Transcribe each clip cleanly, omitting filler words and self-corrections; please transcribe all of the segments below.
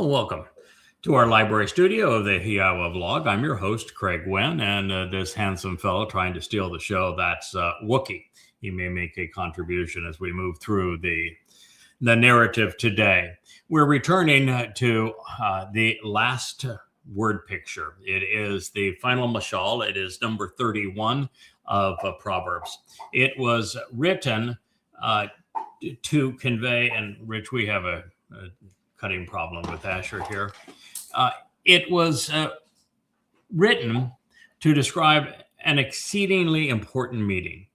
Well, welcome to our library studio of the Hiawa vlog. I'm your host, Craig Wen, and this handsome fellow trying to steal the show, that's Wookie. He may make a contribution as we move through the narrative today. We're returning to the last word picture. It is the final mashal. It is number 31 of Proverbs. It was written to convey, and Rich, we have a cutting problem with Asher here. It was written to describe an exceedingly important meeting.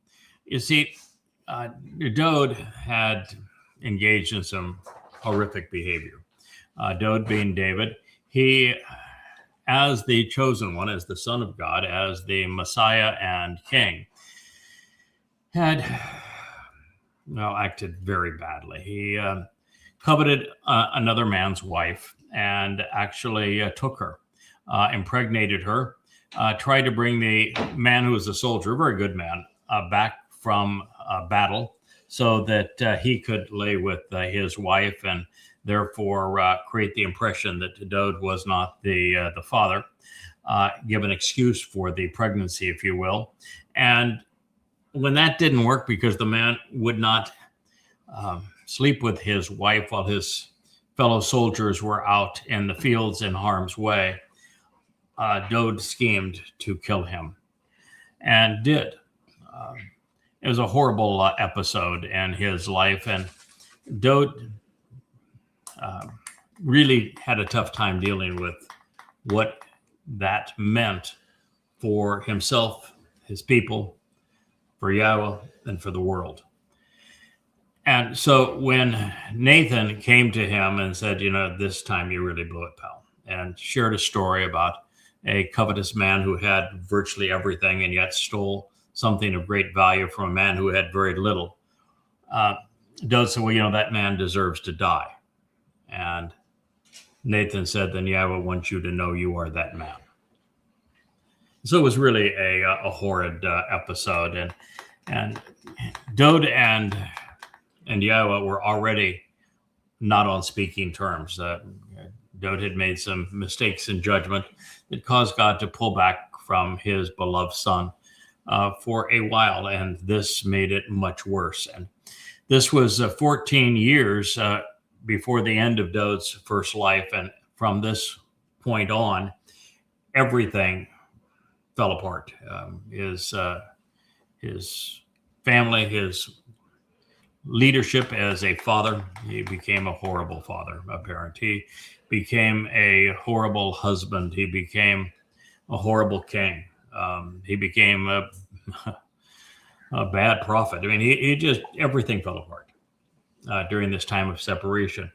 You see, Dode had engaged in some horrific behavior. Dode being David, he, as the chosen one, as the Son of God, as the Messiah and King, had acted very badly. He coveted another man's wife and actually took her, impregnated her, tried to bring the man who was a soldier, a very good man, back from battle so that he could lay with his wife and therefore create the impression that Dode was not the father, give an excuse for the pregnancy, if you will. And when that didn't work because the man would not sleep with his wife while his fellow soldiers were out in the fields in harm's way, Dode schemed to kill him and did. It was a horrible episode in his life, and Dode really had a tough time dealing with what that meant for himself, his people, for Yahweh, and for the world. And so when Nathan came to him and said, this time you really blew it, pal, and shared a story about a covetous man who had virtually everything and yet stole something of great value from a man who had very little, Dode said, well, that man deserves to die. And Nathan said, then Yahweh wants you to know you are that man. So it was really a horrid episode. And Dode and Yahweh were already not on speaking terms. Dode had made some mistakes in judgment that caused God to pull back from his beloved son for a while, and this made it much worse. And this was 14 years before the end of Dode's first life, and from this point on, everything fell apart. His family, his leadership as a father, he became a horrible father, a parent. He became a horrible husband. He became a horrible king. He became a bad prophet. I mean, he just, everything fell apart during this time of separation.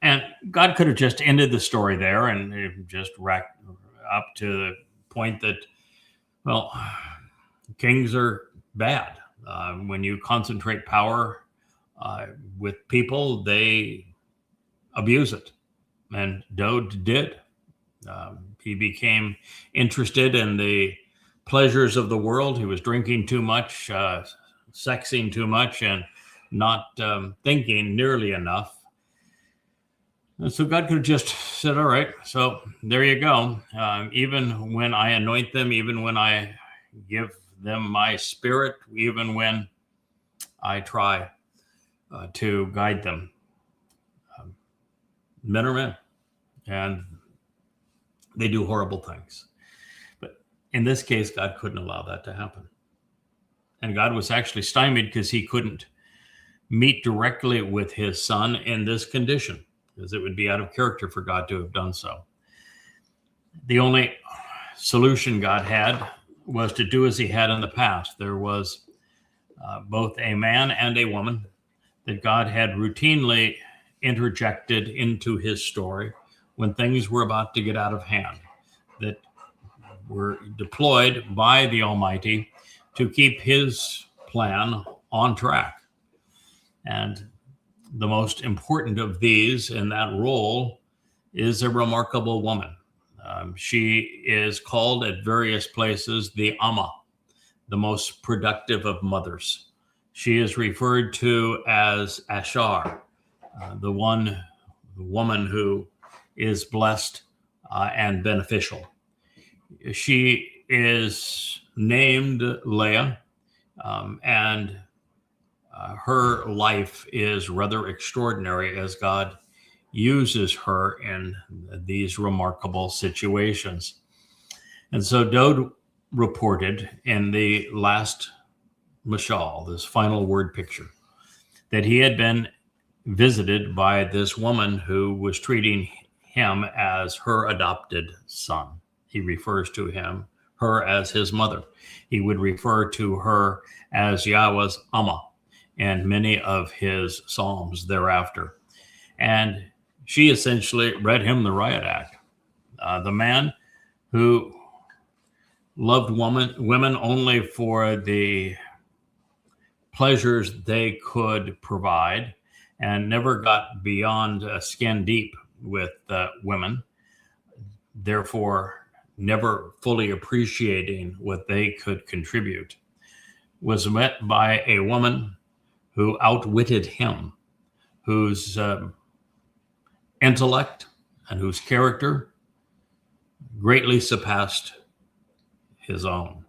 And God could have just ended the story there and just racked up to the point that, well, kings are bad. When you concentrate power with people, they abuse it. And Dode did. He became interested in the pleasures of the world. He was drinking too much, sexing too much, and not thinking nearly enough. And so God could have just said, all right, so there you go. Even when I anoint them, even when I give them my spirit, even when I try to guide them, men are men, and they do horrible things. But in this case, God couldn't allow that to happen. And God was actually stymied because he couldn't meet directly with his son in this condition, because it would be out of character for God to have done so. The only solution God had was to do as he had in the past. There was both a man and a woman that God had routinely interjected into his story when things were about to get out of hand, that were deployed by the Almighty to keep his plan on track. And the most important of these in that role is a remarkable woman. She is called at various places the Amma, the most productive of mothers. She is referred to as Ashar, the woman who is blessed and beneficial. She is named Leah, and her life is rather extraordinary as God uses her in these remarkable situations. And so Dode reported in the last mashal, this final word picture, that he had been visited by this woman who was treating him as her adopted son. He refers to her as his mother. He would refer to her as Yahweh's Amma in many of his psalms thereafter. And she essentially read him the riot act. The man who loved women only for the pleasures they could provide and never got beyond skin deep with women, therefore never fully appreciating what they could contribute, was met by a woman who outwitted him, whose intellect and whose character greatly surpassed his own.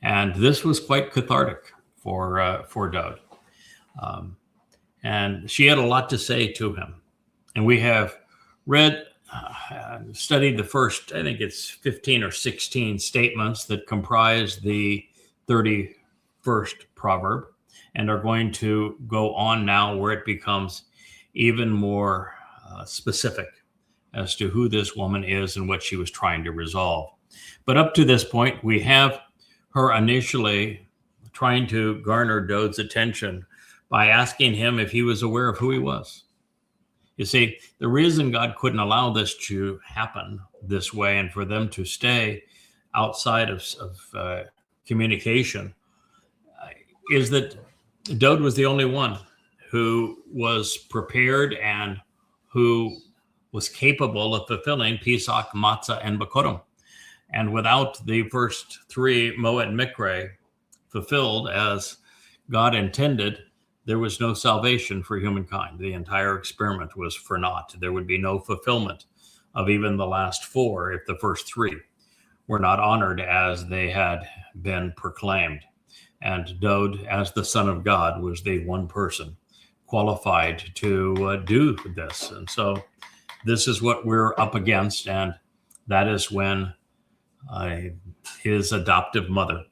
And this was quite cathartic for Dode. And she had a lot to say to him. And we have read, studied the first, I think it's 15 or 16 statements that comprise the 31st proverb, and are going to go on now where it becomes even more specific as to who this woman is and what she was trying to resolve. But up to this point, we have her initially trying to garner Dode's attention by asking him if he was aware of who he was. You see, the reason God couldn't allow this to happen this way and for them to stay outside of communication is that Dode was the only one who was prepared and who was capable of fulfilling Pesach, Matzah, and Bikurim. And without the first three, Moed Mikre, fulfilled as God intended, there was no salvation for humankind. The entire experiment was for naught. There would be no fulfillment of even the last four if the first three were not honored as they had been proclaimed. And Dode, as the Son of God, was the one person qualified to do this. And so this is what we're up against. And that is when his adoptive mother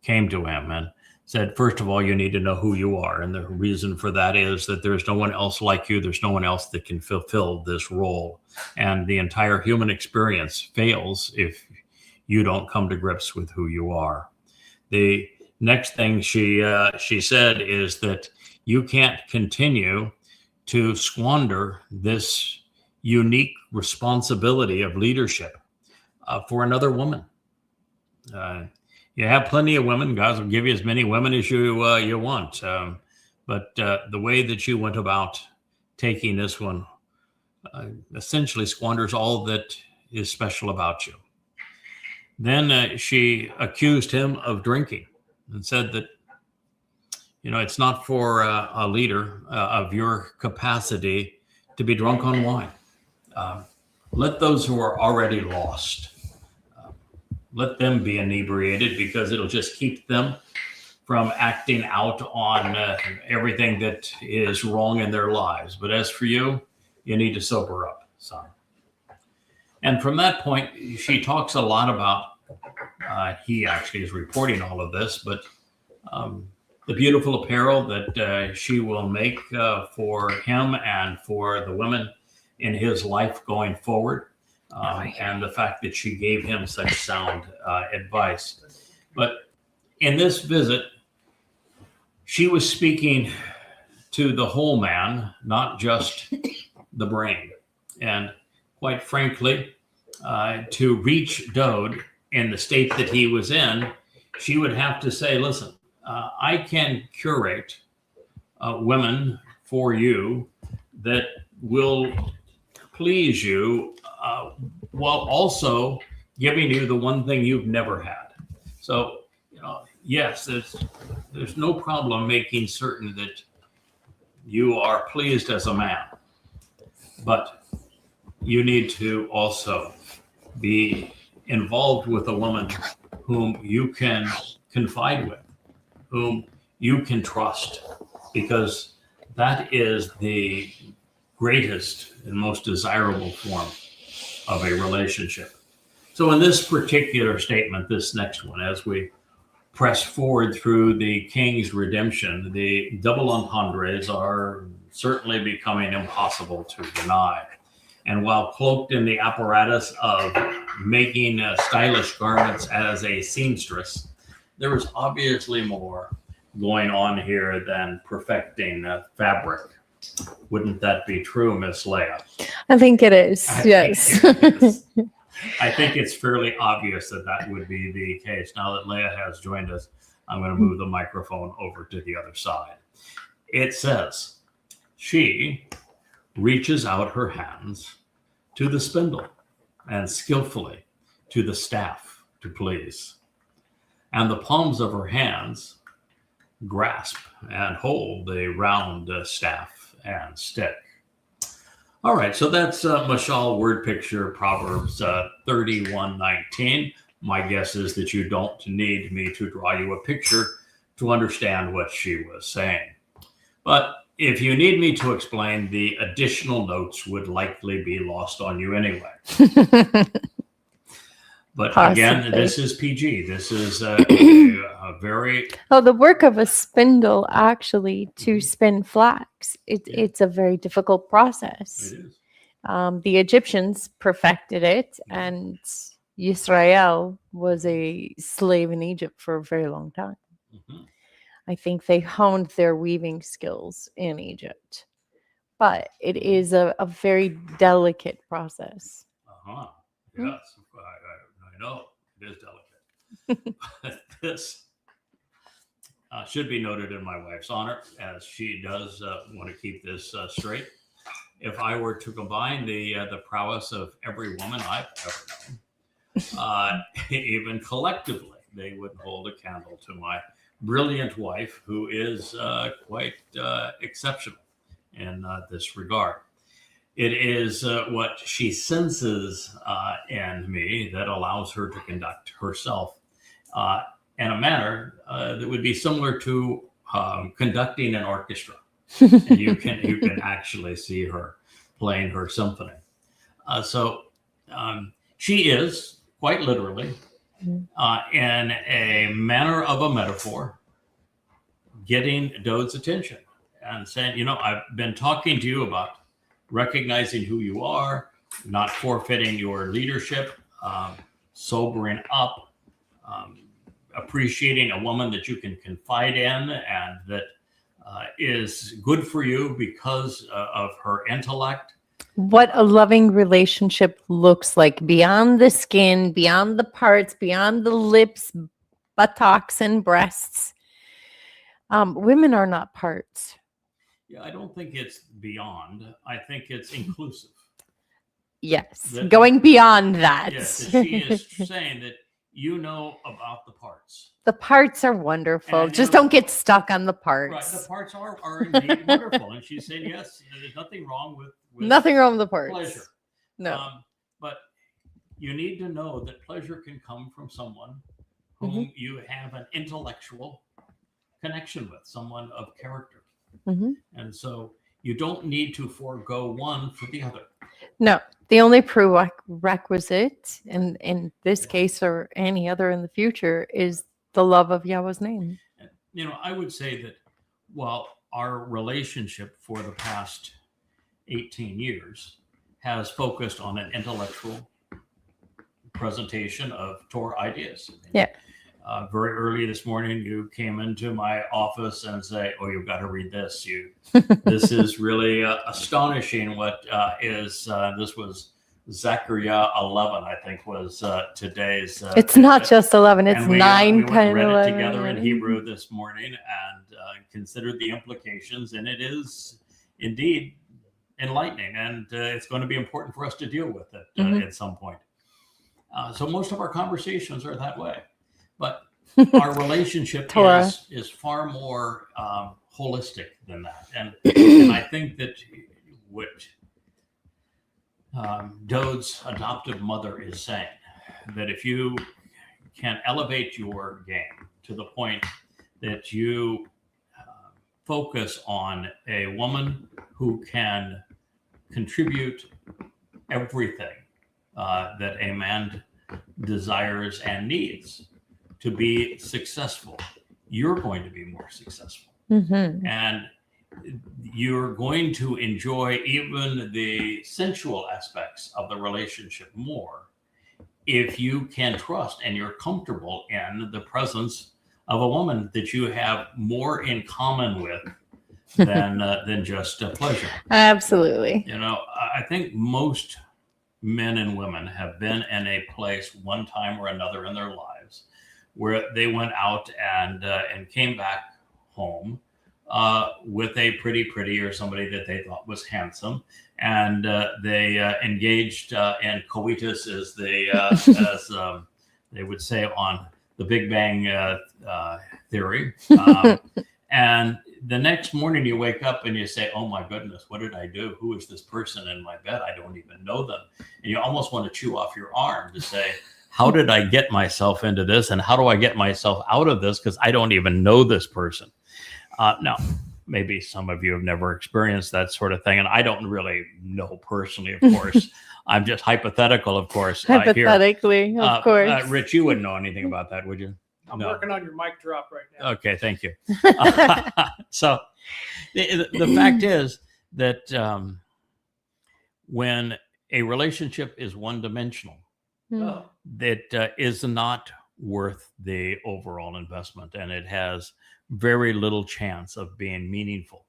came to him and said, first of all, you need to know who you are. And the reason for that is that there's no one else like you. There's no one else that can fulfill this role. And the entire human experience fails if you don't come to grips with who you are. The next thing she said is that you can't continue to squander this unique responsibility of leadership for another woman. You have plenty of women. God will give you as many women as you want. But the way that you went about taking this one essentially squanders all that is special about you. Then she accused him of drinking and said that, it's not for a leader of your capacity to be drunk on wine. Let those who are already lost, let them be inebriated, because it'll just keep them from acting out on everything that is wrong in their lives. But as for you, you need to sober up, son. And from that point, she talks a lot about, he actually is reporting all of this, but the beautiful apparel that she will make for him and for the women in his life going forward. And the fact that she gave him such sound advice. But in this visit, she was speaking to the whole man, not just the brain. And quite frankly, to reach Dode in the state that he was in, she would have to say, listen, I can curate women for you that will please you, while also giving you the one thing you've never had. So, yes, there's no problem making certain that you are pleased as a man. But you need to also be involved with a woman whom you can confide with, whom you can trust, because that is the greatest and most desirable form of a relationship. So in this particular statement, this next one, as we press forward through the King's redemption, the double entendres are certainly becoming impossible to deny. And while cloaked in the apparatus of making stylish garments as a seamstress, there is obviously more going on here than perfecting fabric. Wouldn't that be true, Miss Leah? I think it is. Yes. I think it's fairly obvious that that would be the case. Now that Leah has joined us, I'm going to move the microphone over to the other side. It says, she reaches out her hands to the spindle and skillfully to the staff to please. And the palms of her hands grasp and hold the round staff and stick. All right, so that's Mashal word picture, Proverbs 31:19. My guess is that you don't need me to draw you a picture to understand what she was saying. But if you need me to explain, the additional notes would likely be lost on you anyway. But Possibly. Again, this is PG. This is a very... Oh, the work of a spindle actually to spin flax. It's a very difficult process. It is. The Egyptians perfected it, and Israel was a slave in Egypt for a very long time. Mm-hmm. I think they honed their weaving skills in Egypt, but it is a very delicate process. Uh-huh. Yes, I know it is delicate. This should be noted in my wife's honor, as she does want to keep this straight. If I were to combine the prowess of every woman I've ever known, even collectively, they would hold a candle to my brilliant wife, who is quite exceptional in this regard. It is what she senses in me that allows her to conduct herself in a manner that would be similar to conducting an orchestra. And you can actually see her playing her symphony. So she is quite literally, in a manner of a metaphor, getting Dode's attention and saying, I've been talking to you about recognizing who you are, not forfeiting your leadership, sobering up, appreciating a woman that you can confide in and that is good for you because of her intellect. What a loving relationship looks like beyond the skin, beyond the parts, beyond the lips, buttocks, and breasts. Women are not parts. Yeah, I don't think it's beyond. I think it's inclusive. Yes, going beyond that. Yes, she is saying that about the parts. The parts are wonderful. And, just don't get stuck on the parts. Right, the parts are indeed wonderful. And she's saying, yes, there's nothing wrong with nothing wrong with the parts. Pleasure. No. But you need to know that pleasure can come from someone whom you have an intellectual connection with, someone of character. And so you don't need to forego one for the other. No, the only prerequisite in this case or any other in the future is the love of Yahweh's name. I would say that while our relationship for the past 18 years has focused on an intellectual presentation of Torah ideas. Yeah. Very early this morning, you came into my office and say, "Oh, you've got to read this. This is really astonishing." This was Zechariah 11, I think, was today's. It's not just 11; it's 9, we 10, read 11. It together in Hebrew this morning and considered the implications, and it is indeed enlightening, and it's going to be important for us to deal with it at some point. So most of our conversations are that way. But our relationship is far more holistic than that. And I think that what Dode's adoptive mother is saying that if you can elevate your game to the point that you focus on a woman who can contribute everything that a man desires and needs to be successful, you're going to be more successful. Mm-hmm. And you're going to enjoy even the sensual aspects of the relationship more if you can trust and you're comfortable in the presence of a woman that you have more in common with than just pleasure. Absolutely. You know, I think most men and women have been in a place one time or another in their lives where they went out and came back home with a pretty or somebody that they thought was handsome, and they engaged in coitus, as they they would say on the Big Bang theory. And the next morning you wake up and you say, oh my goodness, what did I do? Who is this person in my bed? I don't even know them. And you almost want to chew off your arm to say, how did I get myself into this? And how do I get myself out of this? Because I don't even know this person. Now, maybe some of you have never experienced that sort of thing. And I don't really know personally, of course. I'm just hypothetical, of course. Hypothetically, of course. Rich, you wouldn't know anything about that, would you? I'm working on your mic drop right now. Okay, thank you. So the fact is that when a relationship is one-dimensional, Oh, that is not worth the overall investment, and it has very little chance of being meaningful.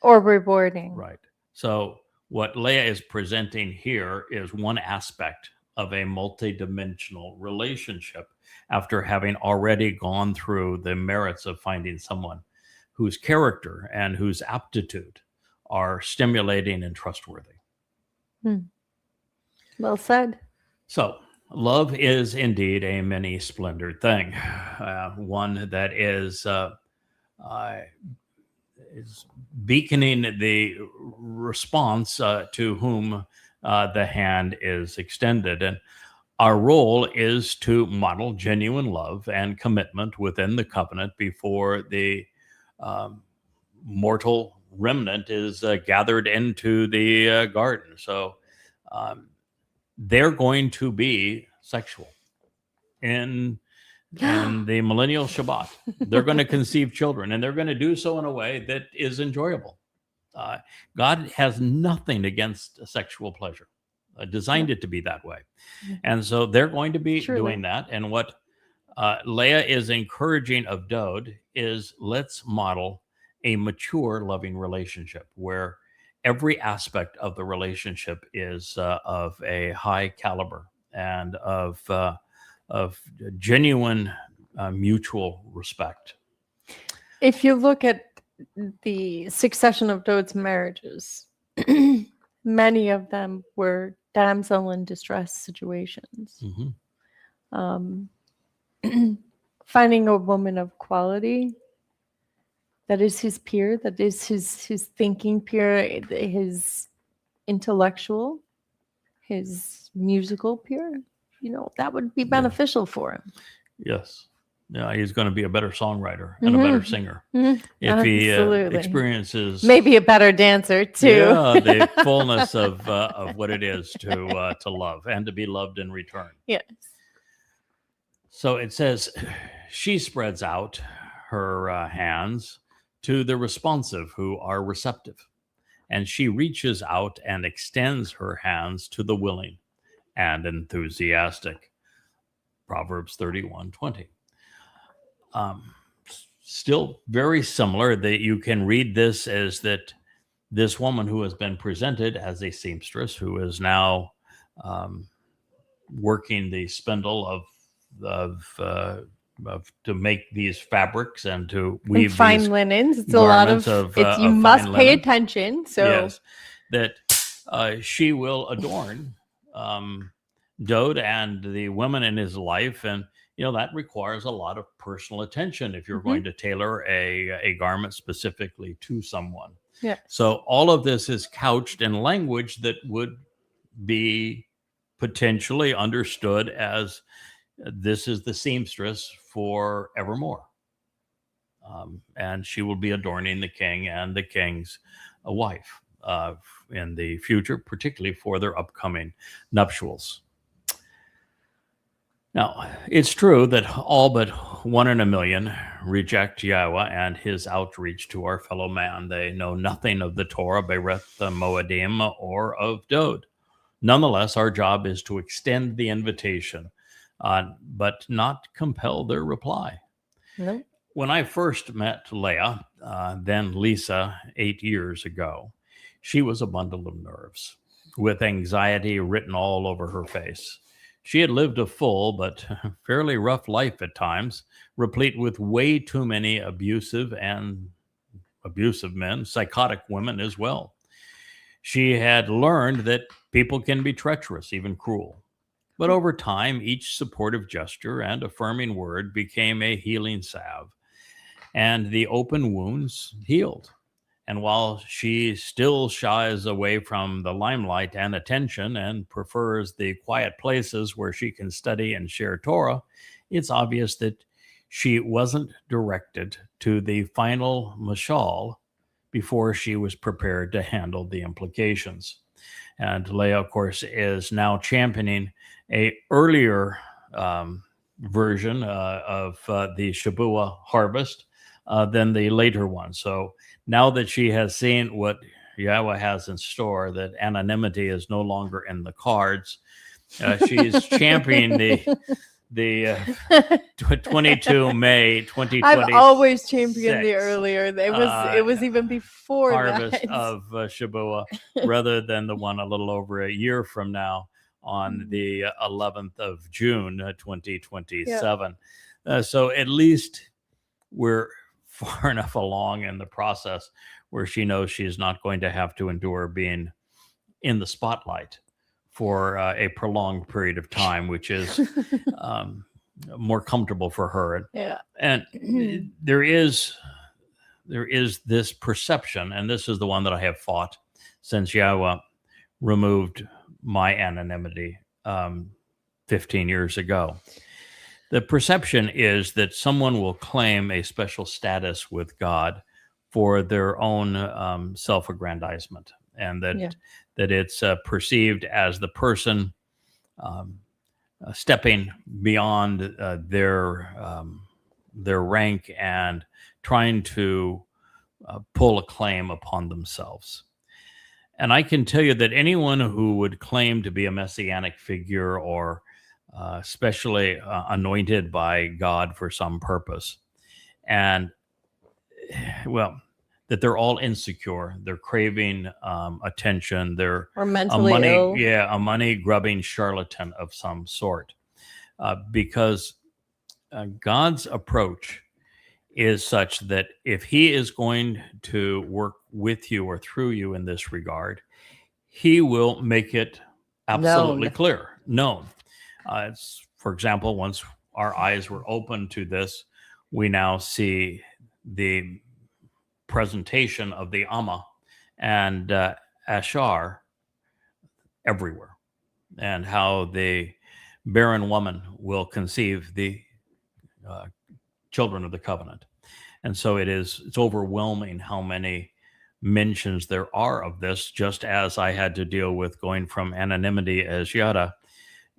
Or rewarding. Right. So what Leah is presenting here is one aspect of a multidimensional relationship after having already gone through the merits of finding someone whose character and whose aptitude are stimulating and trustworthy. Well said. So love is indeed a many splendored thing, one that is beaconing the response to whom the hand is extended. And our role is to model genuine love and commitment within the covenant before the mortal remnant is gathered into the garden. So they're going to be sexual in the millennial Shabbat. They're going to conceive children, and they're going to do so in a way that is enjoyable. God has nothing against sexual pleasure, designed it to be that way. And so they're going to be doing that. And what Leah is encouraging of Dode is, let's model a mature, loving relationship where every aspect of the relationship is of a high caliber and of genuine mutual respect. If you look at the succession of Dode's marriages, many of them were damsel in distress situations. Finding a woman of quality that is his peer, that is his thinking peer, his intellectual, his musical peer, that would be beneficial for him. Yes. Yeah, he's going to be a better songwriter and a better singer if he experiences maybe a better dancer too. Yeah, the fullness of what it is to love and to be loved in return. Yes. So it says she spreads out her hands to the responsive who are receptive, and she reaches out and extends her hands to the willing and enthusiastic. Proverbs 31:20. Still very similar, that you can read this as that this woman who has been presented as a seamstress, who is now working the spindle to make these fabrics and to weave and fine these linens. It's a lot of you must pay attention. So yes, that she will adorn Dode and the women in his life, and that requires a lot of personal attention if you're going to tailor a garment specifically to someone. Yeah. So all of this is couched in language that would be potentially understood as this is the seamstress for evermore. And she will be adorning the king and the king's wife in the future, particularly for their upcoming nuptials. Now, it's true that all but 1 in a million reject Yahweh and his outreach to our fellow man. They know nothing of the Torah, Bereth Moadim, or of Dod. Nonetheless, our job is to extend the invitation, but not compel their reply. No. When I first met Leah, then Lisa, 8 years ago, she was a bundle of nerves with anxiety written all over her face. She had lived a full but fairly rough life at times, replete with way too many abusive men, psychotic women as well. She had learned that people can be treacherous, even cruel. But over time, each supportive gesture and affirming word became a healing salve, and the open wounds healed. And while she still shies away from the limelight and attention and prefers the quiet places where she can study and share Torah, it's obvious that she wasn't directed to the final mashal before she was prepared to handle the implications. And Leah, of course, is now championing a earlier version of the Shabua harvest than the later one. So now that she has seen what Yahweh has in store, that anonymity is no longer in the cards, she's championing the 22 May 2020 I've always championed the earlier. It was even before harvest that. of Shabua, rather than the one a little over a year from now on the 11th of June 2027. So at least we're far enough along in the process where she knows she's not going to have to endure being in the spotlight for a prolonged period of time, which is more comfortable for her. Yeah. And there is this perception, and this is the one that I have fought since Yahweh removed my anonymity 15 years ago. The perception is that someone will claim a special status with God for their own self-aggrandizement, and that it's perceived as the person stepping beyond their rank and trying to pull a claim upon themselves. And I can tell you that anyone who would claim to be a messianic figure or especially anointed by God for some purpose, and that they're all insecure, they're craving attention, they're or mentally ill. a money grubbing charlatan of some sort, because God's approach is such that if he is going to work with you or through you in this regard, he will make it absolutely known. For example, once our eyes were open to this, we now see the presentation of the Amma and Ashar everywhere, and how the barren woman will conceive the children of the covenant. And so it's overwhelming how many mentions there are of this, just as I had to deal with going from anonymity as Yada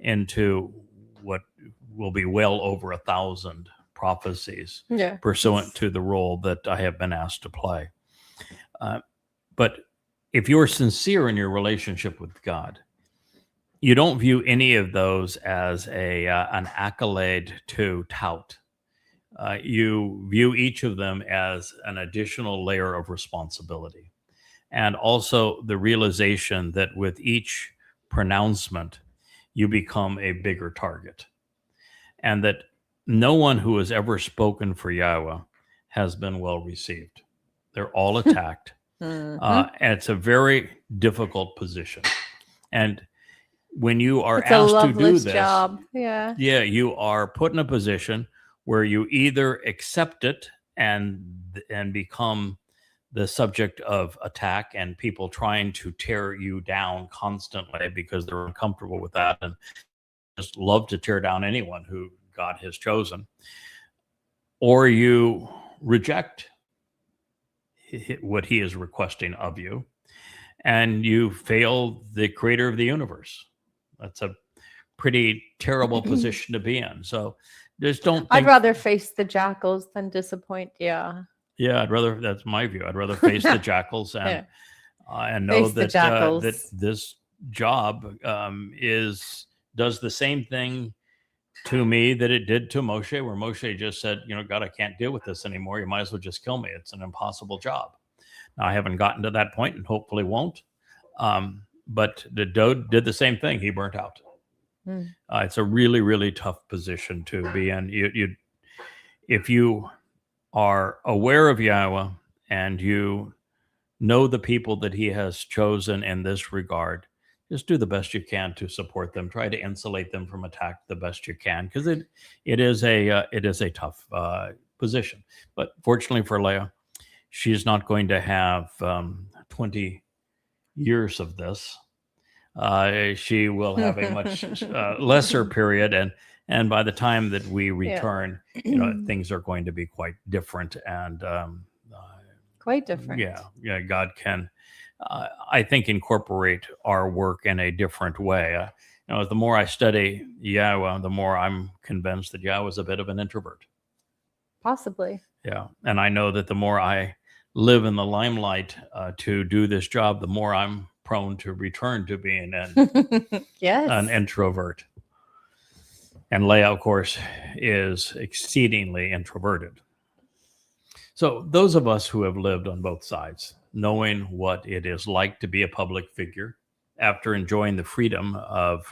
into what will be well over 1,000 prophecies pursuant to the role that I have been asked to play. But if you're sincere in your relationship with God, you don't view any of those as an accolade to tout. You view each of them as an additional layer of responsibility, and also the realization that with each pronouncement, you become a bigger target, and that no one who has ever spoken for Yahweh has been well received. They're all attacked. And it's a very difficult position. And when you are asked to do this, job. You are put in a position where you either accept it and become the subject of attack and people trying to tear you down constantly because they're uncomfortable with that and just love to tear down anyone who God has chosen, or you reject what he is requesting of you and you fail the creator of the universe. That's a pretty terrible position to be in. So just don't I'd think, rather face the jackals than disappoint. Yeah. yeah, I'd rather, that's my view. I'd rather face the jackals Yeah. and know Face the that jackals. that this job does the same thing to me that it did to Moshe, where Moshe just said, you know, God, I can't deal with this anymore. You might as well just kill me. It's an impossible job. Now, I haven't gotten to that point and hopefully won't. But the Dode did the same thing. He burnt out. It's a really, really tough position to be in. If you are aware of Yahweh and you know the people that he has chosen in this regard, just do the best you can to support them. Try to insulate them from attack the best you can, because it is a tough position. But fortunately for Leah, she's not going to have 20 years of this. She will have a much lesser period, and by the time that we return, you know, things are going to be quite different and quite different. Yeah. God can, I think, incorporate our work in a different way. You know, the more I study Yahweh, the more I'm convinced that Yahweh is a bit of an introvert. Possibly. Yeah, and I know that the more I live in the limelight to do this job, the more I'm prone to return to being an introvert. And Leah, of course, is exceedingly introverted. So those of us who have lived on both sides, knowing what it is like to be a public figure, after enjoying the freedom of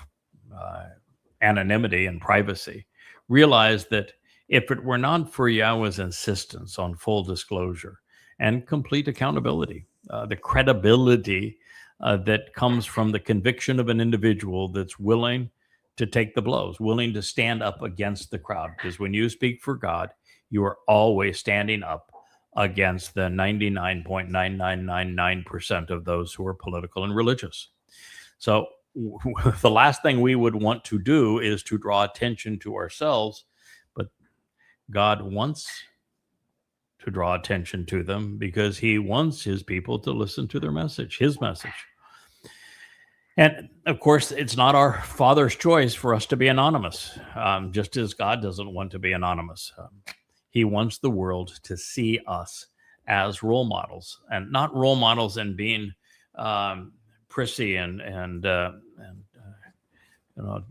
anonymity and privacy, realize that if it were not for Yahweh's insistence on full disclosure and complete accountability, the credibility that comes from the conviction of an individual that's willing to take the blows, willing to stand up against the crowd. Because when you speak for God, you are always standing up against the 99.9999% of those who are political and religious. So the last thing we would want to do is to draw attention to ourselves, but God wants to draw attention to them because he wants his people to listen to their message, his message. And of course, it's not our Father's choice for us to be anonymous, just as God doesn't want to be anonymous. He wants the world to see us as role models, and not role models in being prissy and you know,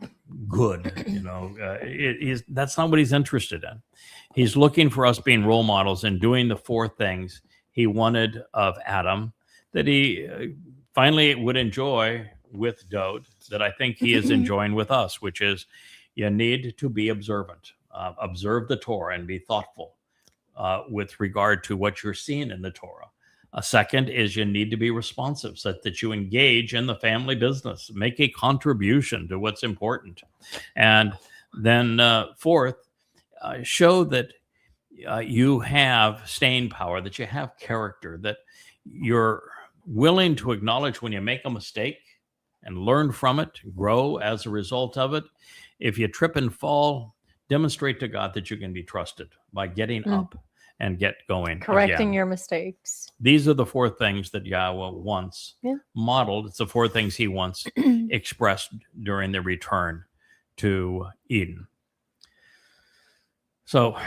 good. You know, that's not what he's interested in. He's looking for us being role models and doing the four things he wanted of Adam that he finally would enjoy with Dode, that I think he is enjoying with us, which is you need to be observant. Observe the Torah and be thoughtful with regard to what you're seeing in the Torah. A second is you need to be responsive so that you engage in the family business, make a contribution to what's important. And then fourth, show that you have staying power, that you have character, that you're willing to acknowledge when you make a mistake and learn from it, grow as a result of it. If you trip and fall, demonstrate to God that you can be trusted by getting up and get going. Correcting your mistakes. These are the four things that Yahweh wants modeled. It's the four things he wants expressed during the return to Eden. So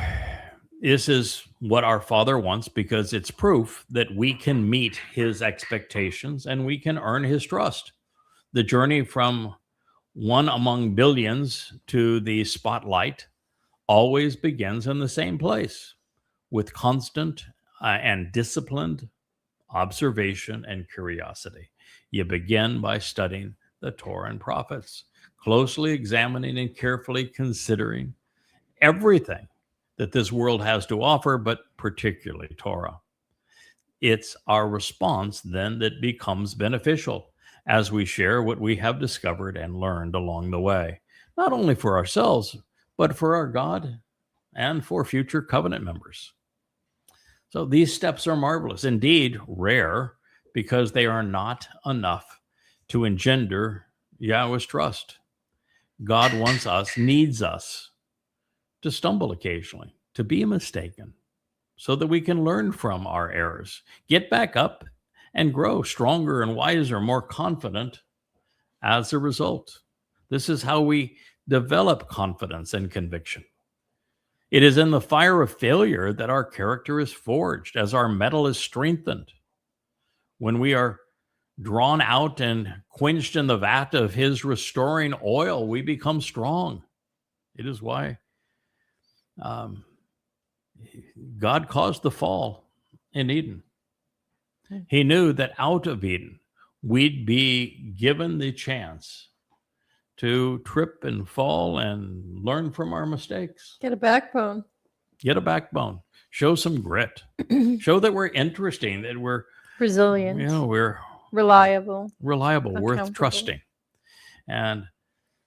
this is what our Father wants, because it's proof that we can meet his expectations and we can earn his trust. The journey from one among billions to the spotlight always begins in the same place, with constant and disciplined observation and curiosity. You begin by studying the Torah and prophets, closely examining and carefully considering everything that this world has to offer, but particularly Torah. It's our response then that becomes beneficial as we share what we have discovered and learned along the way, not only for ourselves, but for our God and for future covenant members. So these steps are marvelous, indeed rare, because they are not enough to engender Yahweh's trust. God wants us, needs us to stumble occasionally, to be mistaken, so that we can learn from our errors, get back up, and grow stronger and wiser, more confident as a result. This is how we develop confidence and conviction. It is in the fire of failure that our character is forged, as our metal is strengthened. When we are drawn out and quenched in the vat of his restoring oil, we become strong. It is why God caused the fall in Eden. He knew that out of Eden, we'd be given the chance to trip and fall and learn from our mistakes. Get a backbone. Get a backbone. Show some grit. Show that we're interesting, that we're Resilient. we're Reliable. reliable, worth Accountable. trusting. And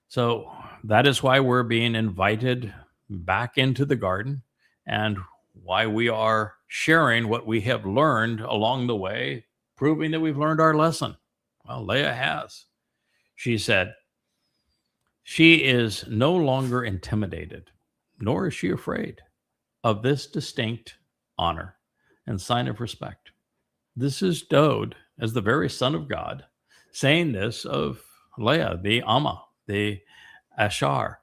so that is why we're being invited back into the garden, and why we are sharing what we have learned along the way, proving that we've learned our lesson. Well, Leah has. She said, she is no longer intimidated, nor is she afraid of this distinct honor and sign of respect. This is Dode, as the very Son of God, saying this of Leah, the Amma, the Ashar.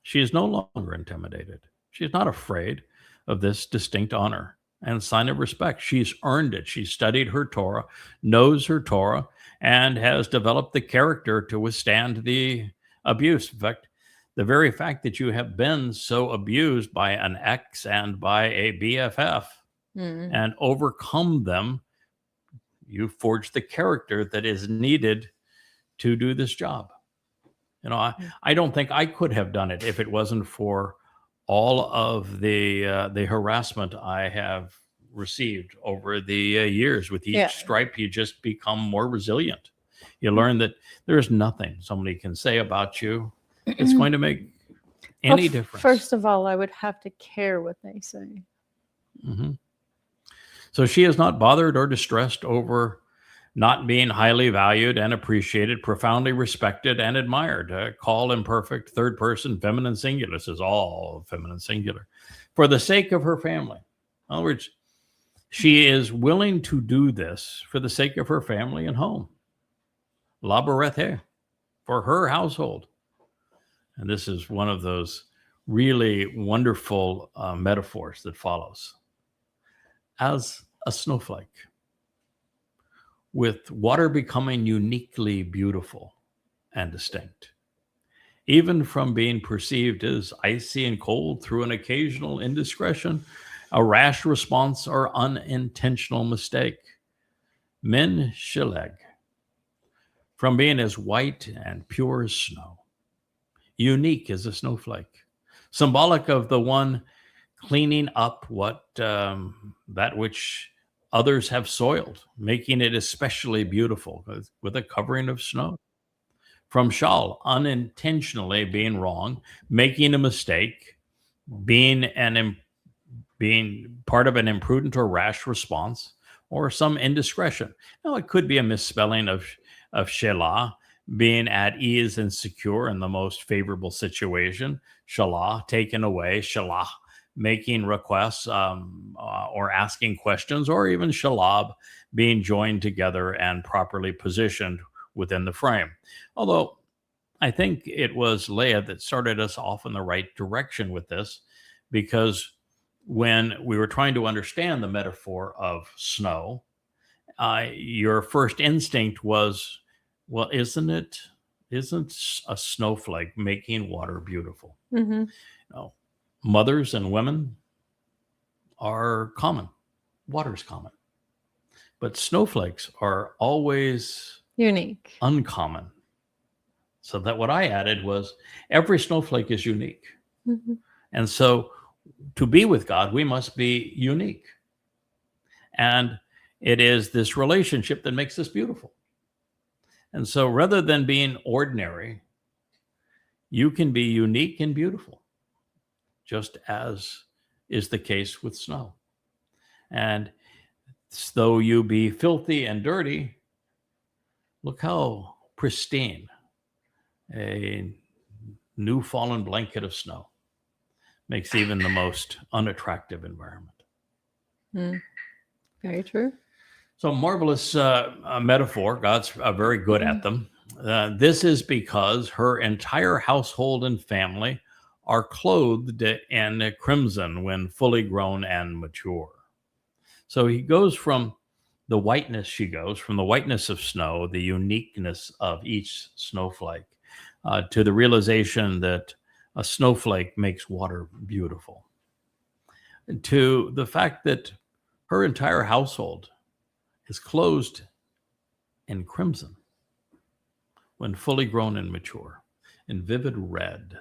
She is no longer intimidated. She is not afraid of this distinct honor and sign of respect. She's earned it. She's studied her Torah, knows her Torah, and has developed the character to withstand the abuse. In fact, the very fact that you have been so abused by an ex and by a BFF and overcome them, you forged the character that is needed to do this job. I don't think I could have done it if it wasn't for all of the harassment I have received over the years. With each stripe, you just become more resilient. You learn that there is nothing somebody can say about you that's going to make any difference. First of all, I would have to care what they say. Mm-hmm. So she is not bothered or distressed over not being highly valued and appreciated, profoundly respected and admired. Called imperfect, third person, feminine singular. This is all feminine singular. For the sake of her family. In other words, she is willing to do this for the sake of her family and home. La Berethe, for her household. And this is one of those really wonderful metaphors that follows. As a snowflake, with water becoming uniquely beautiful and distinct, even from being perceived as icy and cold through an occasional indiscretion, a rash response, or unintentional mistake. Min Sheleg, from being as white and pure as snow, unique as a snowflake, symbolic of the one cleaning up what that which others have soiled, making it especially beautiful with a covering of snow. From Shal, unintentionally being wrong, making a mistake, being part of an imprudent or rash response, or some indiscretion. Now, it could be a misspelling of Shelah, being at ease and secure in the most favorable situation. Shalah, taken away. Shalah, making requests or asking questions, or even Shalab, being joined together and properly positioned within the frame. Although I think it was Leah that started us off in the right direction with this, because when we were trying to understand the metaphor of snow, your first instinct was, well, isn't a snowflake making water beautiful? Mm-hmm. No. Mothers and women are common. Water's common. But snowflakes are always Unique. uncommon. So that what I added was every snowflake is unique. Mm-hmm. And so to be with God, we must be unique. And it is this relationship that makes us beautiful. And so rather than being ordinary, you can be unique and beautiful, just as is the case with snow. And though you be filthy and dirty, look how pristine a new fallen blanket of snow makes even the most unattractive environment. Very true. So marvelous metaphor. God's very good at them. This is because her entire household and family are clothed in crimson when fully grown and mature. So she goes from the whiteness of snow, the uniqueness of each snowflake, to the realization that a snowflake makes water beautiful, to the fact that her entire household is clothed in crimson when fully grown and mature, in vivid red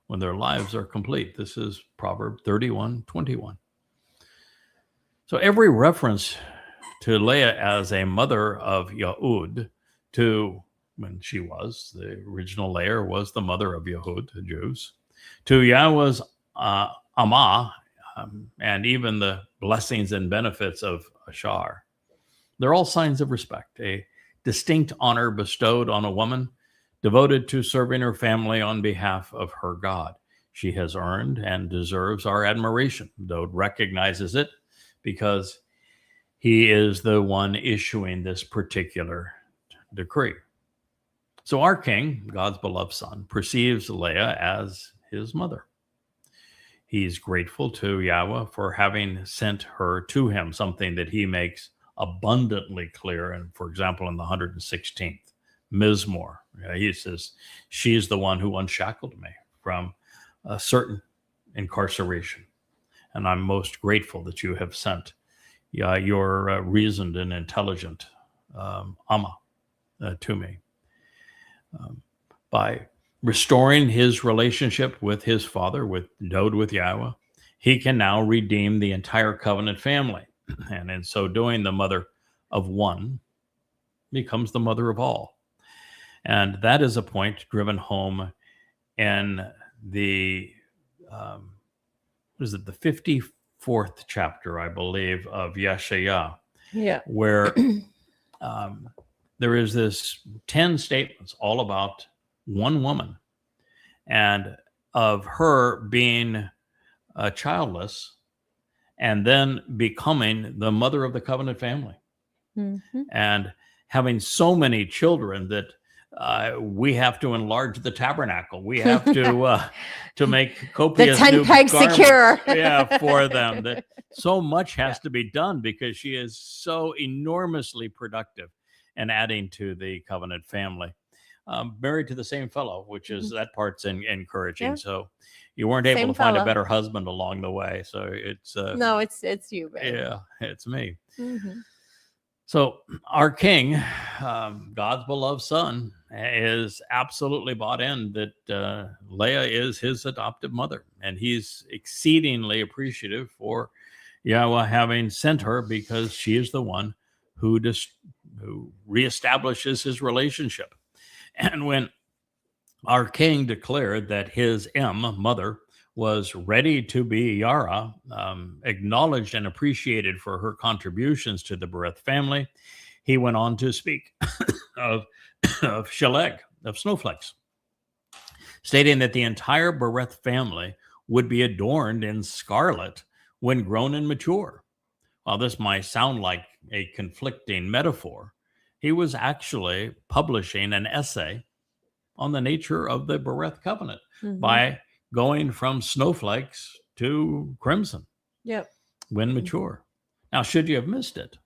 when their lives are complete. This is Proverb 31:21. So every reference to Leah as a mother of Yehud, to when she was, the original Leah was the mother of Yehud, the Jews, to Yahweh's Amah, and even the blessings and benefits of Ashar. They're all signs of respect, a distinct honor bestowed on a woman devoted to serving her family on behalf of her God. She has earned and deserves our admiration. Dode recognizes it because he is the one issuing this particular decree. So our king, God's beloved son, perceives Leah as his mother. He's grateful to Yahweh for having sent her to him, something that he makes abundantly clear. And for example, in the 116th Mizmor, he says, she's the one who unshackled me from a certain incarceration. And I'm most grateful that you have sent your reasoned and intelligent Amma to me. By restoring his relationship with his father, with Dode, with Yahweh, he can now redeem the entire covenant family. And in so doing, the mother of one becomes the mother of all. And that is a point driven home in the, the 54th chapter, I believe, of Yeshayah, where there is this 10 statements all about one woman and of her being childless and then becoming the mother of the covenant family, and having so many children that we have to enlarge the tabernacle. We have to make copious the 10 new pegs garments, secure. for them. That so much has to be done because she is so enormously productive and adding to the covenant family. Married to the same fellow, which is that part's encouraging. Yeah. So you weren't able to find a better husband along the way. So it's no, it's you, babe. Yeah, it's me. So our king, God's beloved son, is absolutely bought in that Leah is his adoptive mother, and he's exceedingly appreciative for Yahweh having sent her because she is the one who reestablishes his relationship. And when our king declared that his mother, was ready to be Yara, acknowledged and appreciated for her contributions to the Bereth family, he went on to speak of Sheleg, of snowflakes, stating that the entire Bereth family would be adorned in scarlet when grown and mature. While this might sound like a conflicting metaphor, he was actually publishing an essay on the nature of the Bereth covenant by going from snowflakes to crimson when mature. Now, should you have missed it,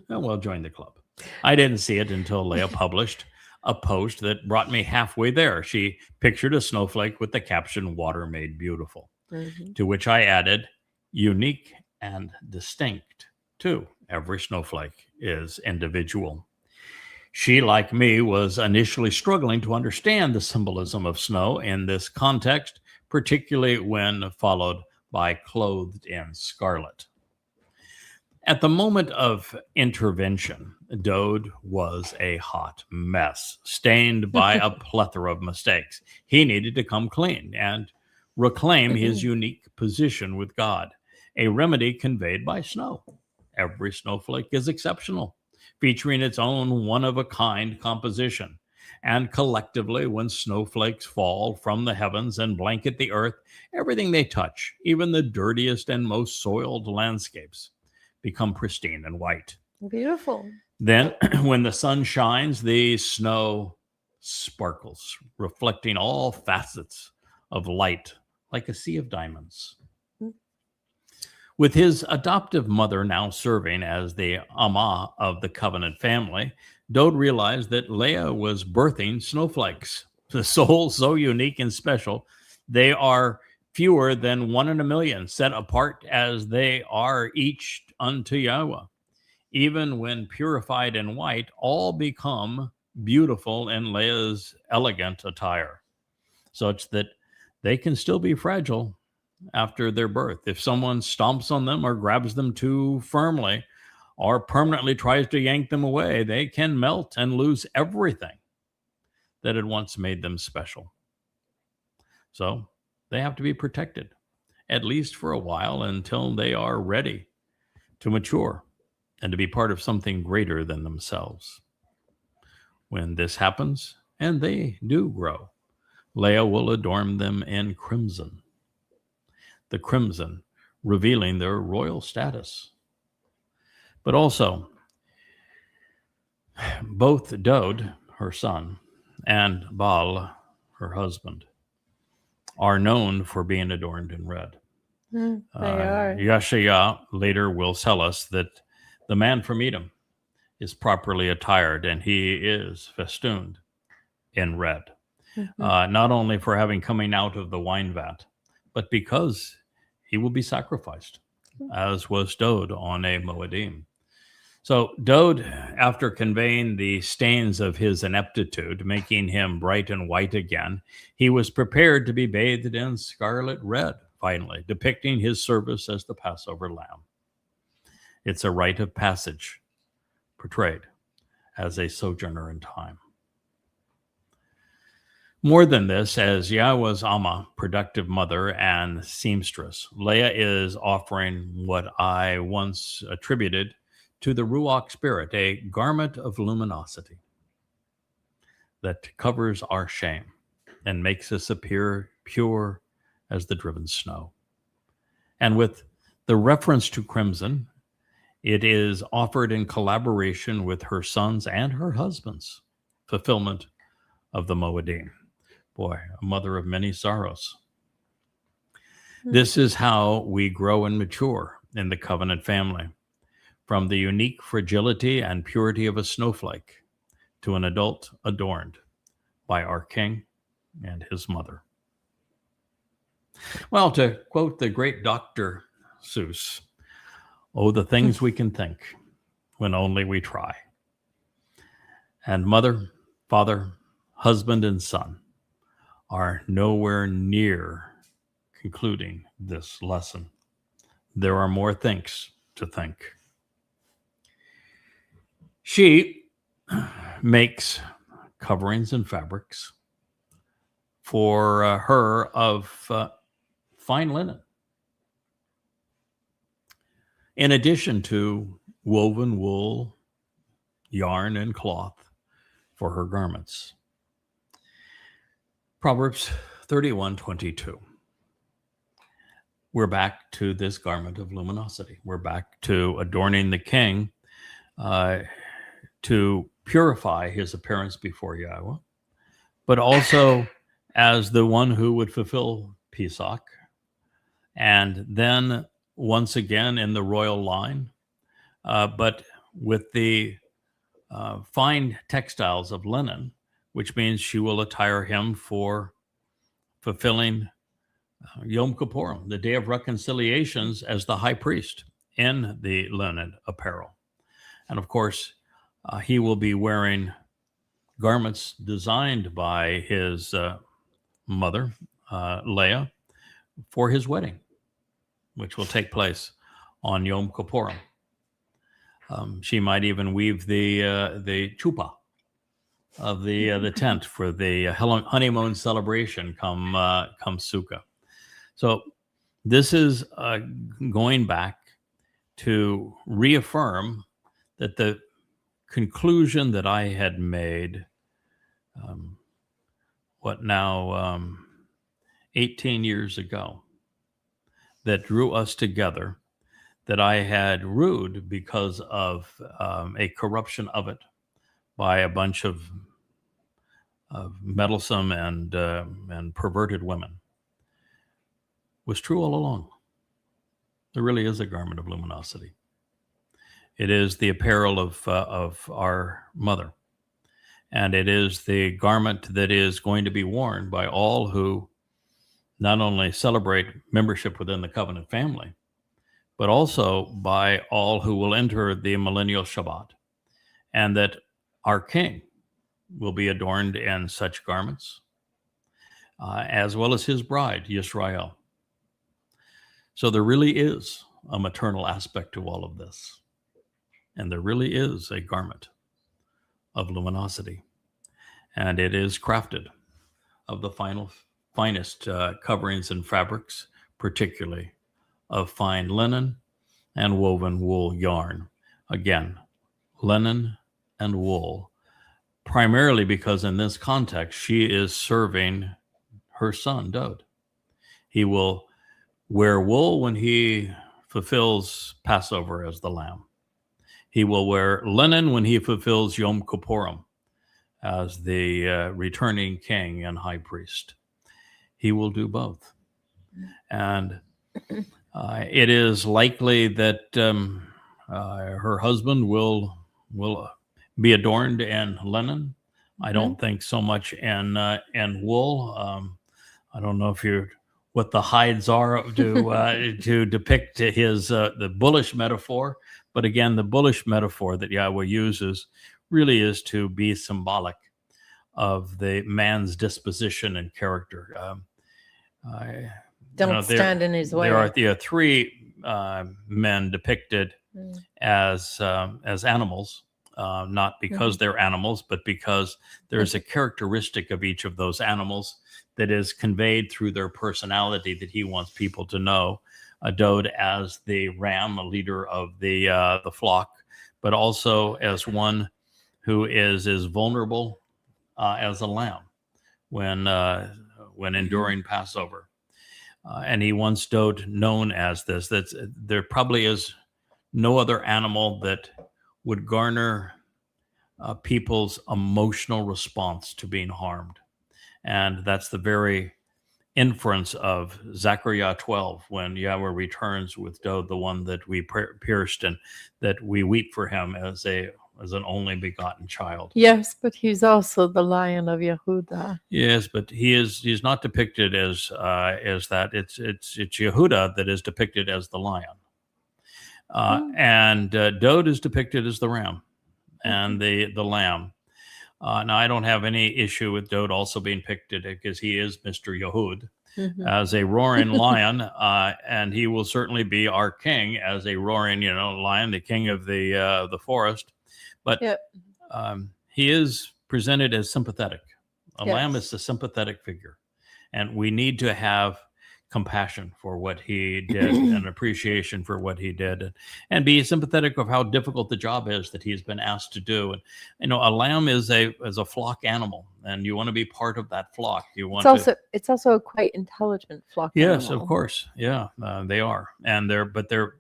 well, join the club. I didn't see it until Leah published a post that brought me halfway there. She pictured a snowflake with the caption, "Water made beautiful," to which I added, "Unique and distinct, too. Every snowflake is individual." She, like me, was initially struggling to understand the symbolism of snow in this context, particularly when followed by clothed in scarlet. At the moment of intervention, Dode was a hot mess, stained by a plethora of mistakes. He needed to come clean and reclaim his unique position with God. a remedy conveyed by snow. Every snowflake is exceptional, featuring its own one-of-a-kind composition. And collectively, when snowflakes fall from the heavens and blanket the earth, everything they touch, even the dirtiest and most soiled landscapes, become pristine and white. Beautiful. Then, when the sun shines, the snow sparkles, reflecting all facets of light like a sea of diamonds. With his adoptive mother now serving as the Amma of the covenant family, Dode realized that Leah was birthing snowflakes, the souls so unique and special, they are fewer than 1 in a million, set apart as they are each unto Yahweh. Even when purified in white, all become beautiful in Leah's elegant attire, such that they can still be fragile after their birth. If someone stomps on them or grabs them too firmly or permanently tries to yank them away, they can melt and lose everything that had once made them special. So they have to be protected, at least for a while, until they are ready to mature and to be part of something greater than themselves. When this happens, and they do grow, Leah will adorn them in crimson, the crimson revealing their royal status. But also, both Dode, her son, and Baal, her husband, are known for being adorned in red. They are. Yeshaya later will tell us that the man from Edom is properly attired, and he is festooned in red, not only for having coming out of the wine vat, but because he will be sacrificed, as was Dode on a Moedim. So Dode, after conveying the stains of his ineptitude, making him bright and white again, he was prepared to be bathed in scarlet red, finally, depicting his service as the Passover lamb. It's a rite of passage, portrayed as a sojourner in time. More than this, as Yahweh's Amma, productive mother and seamstress, Leah is offering what I once attributed to the Ruach spirit, a garment of luminosity that covers our shame and makes us appear pure as the driven snow. And with the reference to crimson, it is offered in collaboration with her sons and her husband's fulfillment of the Moedim. Boy, a mother of many sorrows. This is how we grow and mature in the covenant family, from the unique fragility and purity of a snowflake to an adult adorned by our King and his mother. Well, to quote the great Dr. Seuss, oh, the things we can think when only we try. And mother, father, husband, and son are nowhere near concluding this lesson. There are more things to think. She makes coverings and fabrics for her of fine linen, in addition to woven wool, yarn, and cloth for her garments. Proverbs 31:22. We're back to this garment of luminosity. We're back to adorning the king to purify his appearance before Yahweh, but also as the one who would fulfill Pesach, and then once again in the royal line, but with the fine textiles of linen, which means she will attire him for fulfilling Yom Kippurim, the Day of Reconciliations, as the high priest in the linen apparel. And of course, he will be wearing garments designed by his mother, Leah, for his wedding, which will take place on Yom Kippurim. She might even weave the chuppah of the tent for the honeymoon celebration come Sukkah. So This is going back to reaffirm that the conclusion that I had made, um, 18 years ago, that drew us together, that I had rued because of a corruption of it by a bunch of meddlesome and perverted women, was true all along. There really is a garment of luminosity. It is the apparel of our mother, and it is the garment that is going to be worn by all who not only celebrate membership within the covenant family, but also by all who will enter the millennial Shabbat, and that our King will be adorned in such garments, as well as his bride, Yisrael. So there really is a maternal aspect to all of this. And there really is a garment of luminosity. And it is crafted of the finest coverings and fabrics, particularly of fine linen and woven wool yarn. Again, linen and wool, primarily because in this context, she is serving her son, Dowd. He will wear wool when he fulfills Passover as the lamb. He will wear linen when he fulfills Yom Kippurim as the returning king and high priest. He will do both. And it is likely that her husband will be adorned in linen. I don't think so much in wool. I don't know if what the hides are to depict his the bullish metaphor, but again, the bullish metaphor that Yahweh uses really is to be symbolic of the man's disposition and character. Don't stand in his way. There are three men depicted as animals. Not because they're animals, but because there's a characteristic of each of those animals that is conveyed through their personality that he wants people to know. Dowd as the ram, a leader of the flock, but also as one who is as vulnerable as a lamb when enduring Passover. And he wants Dowd known as this. There probably is no other animal that would garner people's emotional response to being harmed. And that's the very inference of Zechariah 12, when Yahweh returns with Dowd, the one that we pierced, and that we weep for him as an only begotten child. Yes, but he's also the Lion of Yehuda. Yes, but he's not depicted as that. It's Yehuda that is depicted as the lion. And Dowd is depicted as the ram and the lamb. Now, I don't have any issue with Dowd also being depicted because he is Mr. Yehud as a roaring lion, and he will certainly be our king as a roaring, lion, the king of the forest. But he is presented as sympathetic. A lamb is a sympathetic figure, and we need to have compassion for what he did and appreciation for what he did, and be sympathetic of how difficult the job is that he's been asked to do. And a lamb is a flock animal, and you want to be part of that flock. It's also a quite intelligent flock animal. Yes, of course. Yeah, they are, and they're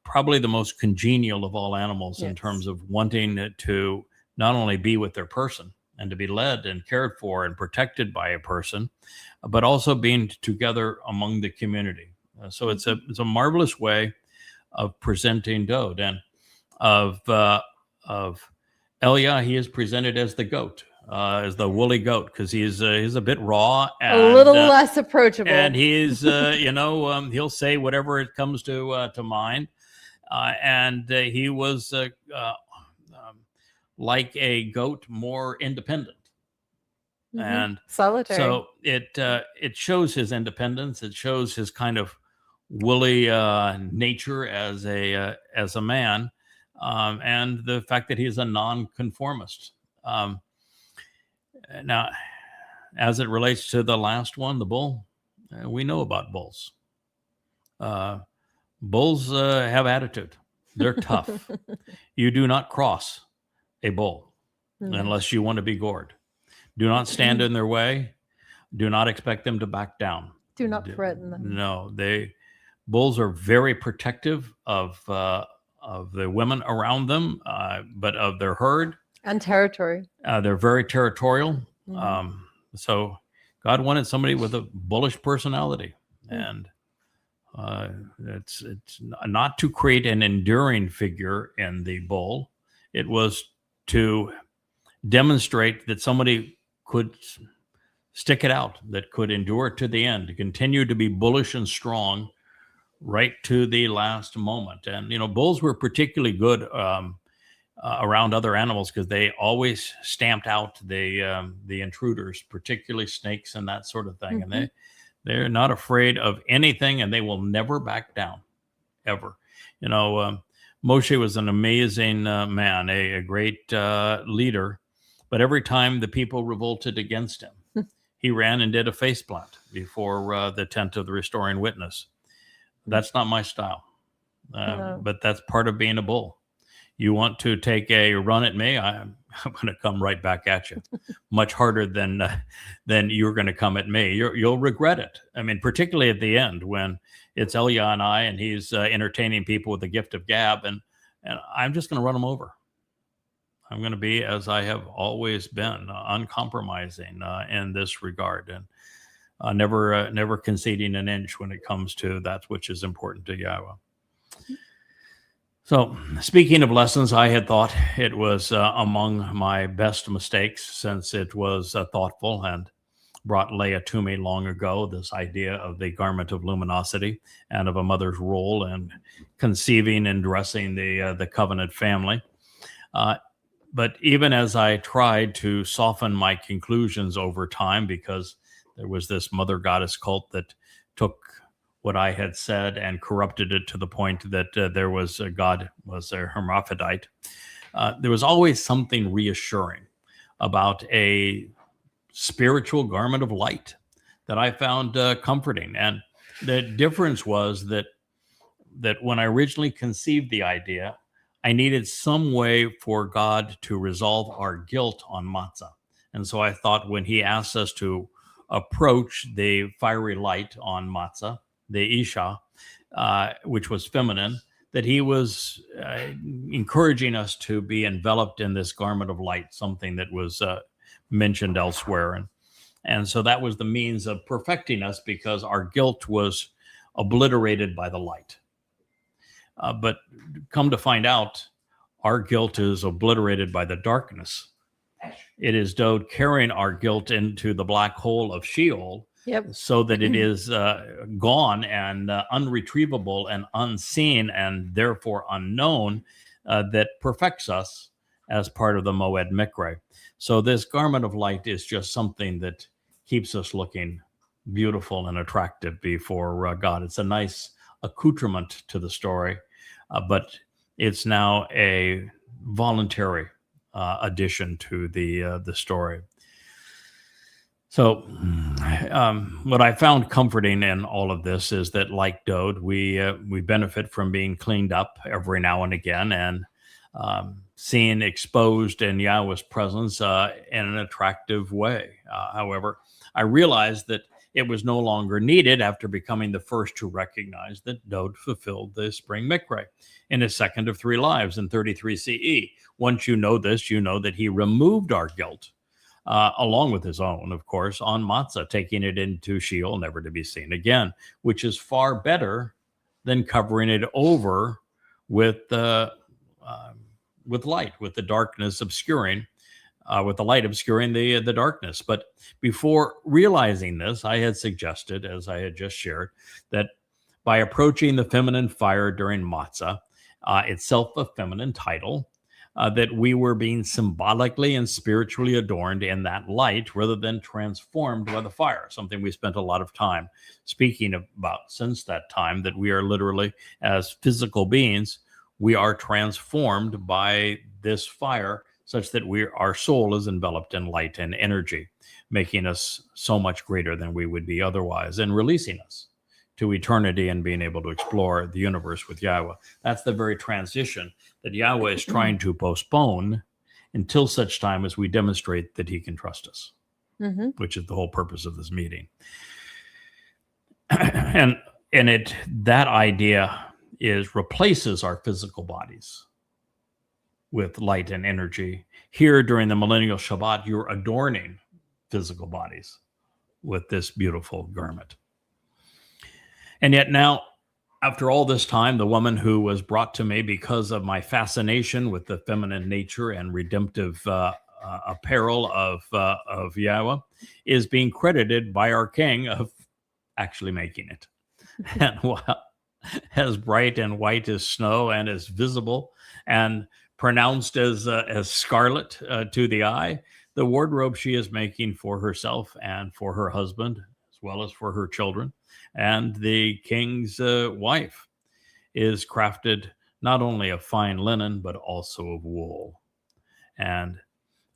probably the most congenial of all animals in terms of wanting to not only be with their person and to be led and cared for and protected by a person, but also being together among the community. So it's a marvelous way of presenting Dowd. And of Elia, he is presented as the goat, as the woolly goat, because he's a bit raw, and a little less approachable. And he's he'll say whatever it comes to mind, and he was like a goat, more independent. And solitary. So it shows his independence. It shows his kind of woolly nature as a man, and the fact that he's a nonconformist. Now, as it relates to the last one, the bull, we know about bulls. Bulls have attitude. They're tough. You do not cross a bull unless you want to be gored. Do not stand in their way. Do not expect them to back down. Do not threaten them. No, bulls are very protective of the women around them, but of their herd. And territory. They're very territorial. So God wanted somebody with a bullish personality, and it's not to create an enduring figure in the bull. It was to demonstrate that somebody could stick it out, that could endure to the end, continue to be bullish and strong right to the last moment. And, bulls were particularly good around other animals because they always stamped out the intruders, particularly snakes and that sort of thing. And they're not afraid of anything, and they will never back down, ever. Moshe was an amazing man, a great leader, but every time the people revolted against him, he ran and did a face plant before the tent of the restoring witness. That's not my style, but that's part of being a bull. You want to take a run at me, I'm going to come right back at you, much harder than you're going to come at me. You'll regret it. I mean, particularly at the end when it's Elia and I, and he's entertaining people with the gift of gab, and I'm just going to run him over. I'm going to be as I have always been, uncompromising in this regard, and never conceding an inch when it comes to that which is important to Yahweh. So, speaking of lessons, I had thought it was among my best mistakes, since it was thoughtful and brought Leah to me long ago, this idea of the garment of luminosity and of a mother's role in conceiving and dressing the covenant family. But even as I tried to soften my conclusions over time, because there was this mother goddess cult that took what I had said and corrupted it to the point that there was God was a hermaphrodite, there was always something reassuring about a spiritual garment of light that I found comforting. And the difference was that when I originally conceived the idea, I needed some way for God to resolve our guilt on matzah. And so I thought, when he asked us to approach the fiery light on matzah, the Isha, which was feminine, that he was encouraging us to be enveloped in this garment of light, something that was mentioned elsewhere. And so that was the means of perfecting us, because our guilt was obliterated by the light. But come to find out, our guilt is obliterated by the darkness. It is Dode carrying our guilt into the black hole of Sheol, so that it is gone and unretrievable and unseen, and therefore unknown, that perfects us as part of the Moed Mikre. So this garment of light is just something that keeps us looking beautiful and attractive before God. It's a nice accoutrement to the story, but it's now a voluntary addition to the story. So what I found comforting in all of this is that, like Dode, we benefit from being cleaned up every now and again, and seen exposed in Yahweh's presence in an attractive way. However, I realized that it was no longer needed after becoming the first to recognize that Dode fulfilled the spring mikre in his second of 3 lives in 33 CE. Once you know this, you know that he removed our guilt, along with his own, of course, on matzah, taking it into Sheol, never to be seen again, which is far better than covering it over with light, with the darkness obscuring, with the light obscuring the darkness. But before realizing this, I had suggested, as I had just shared, that by approaching the feminine fire during matzah, itself a feminine title, that we were being symbolically and spiritually adorned in that light rather than transformed by the fire, something we spent a lot of time speaking about since that time, that we are literally, as physical beings, we are transformed by this fire, such that our soul is enveloped in light and energy, making us so much greater than we would be otherwise, and releasing us to eternity and being able to explore the universe with Yahweh. That's the very transition that Yahweh is trying to postpone until such time as we demonstrate that he can trust us, which is the whole purpose of this meeting. and that idea replaces our physical bodies with light and energy. Here during the millennial Shabbat, you're adorning physical bodies with this beautiful garment. And yet now, after all this time, the woman who was brought to me because of my fascination with the feminine nature and redemptive apparel of Yahweh is being credited by our king of actually making it. And while as bright and white as snow and as visible and pronounced as scarlet to the eye, the wardrobe she is making for herself and for her husband, as well as for her children, and the king's wife, is crafted not only of fine linen, but also of wool. And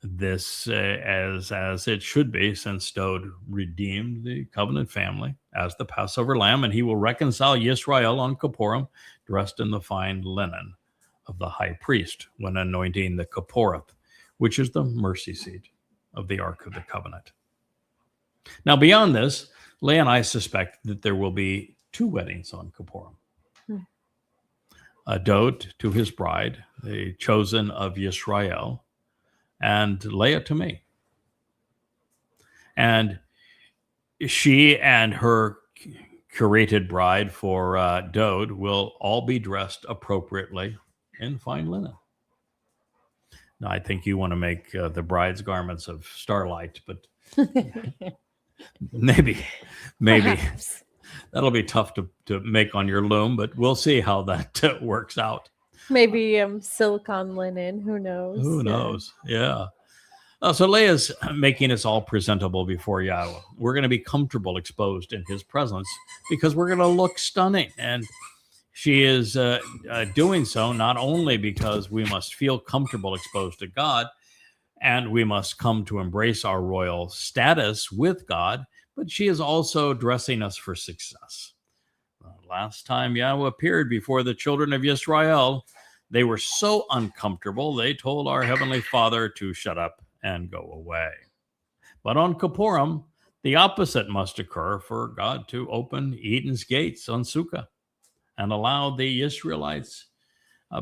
this, as it should be, since Dowd redeemed the covenant family as the Passover lamb, and he will reconcile Yisrael on Kippurim, dressed in the fine linen of the high priest when anointing the Kipporeth, which is the mercy seat of the Ark of the Covenant. Now, beyond this, Leah and I suspect that there will be 2 weddings on Kippurim. Dowd to his bride, the chosen of Yisrael, and Leah to me. And she and her curated bride for Dowd will all be dressed appropriately in fine linen. Now, I think you want to make the bride's garments of starlight, but maybe Perhaps. that'll be tough to make on your loom, but we'll see how that works out. Maybe silicone linen. Who knows? Who knows? Yeah. So Leah's making us all presentable before Yahweh. We're going to be comfortable exposed in his presence because we're going to look stunning. And she is doing so not only because we must feel comfortable exposed to God, and we must come to embrace our royal status with God, but she is also dressing us for success. Last time Yahweh appeared before the children of Yisrael, they were so uncomfortable, they told our Heavenly Father to shut up and go away. But on Kippurim, the opposite must occur for God to open Eden's gates on Sukkah and allow the Israelites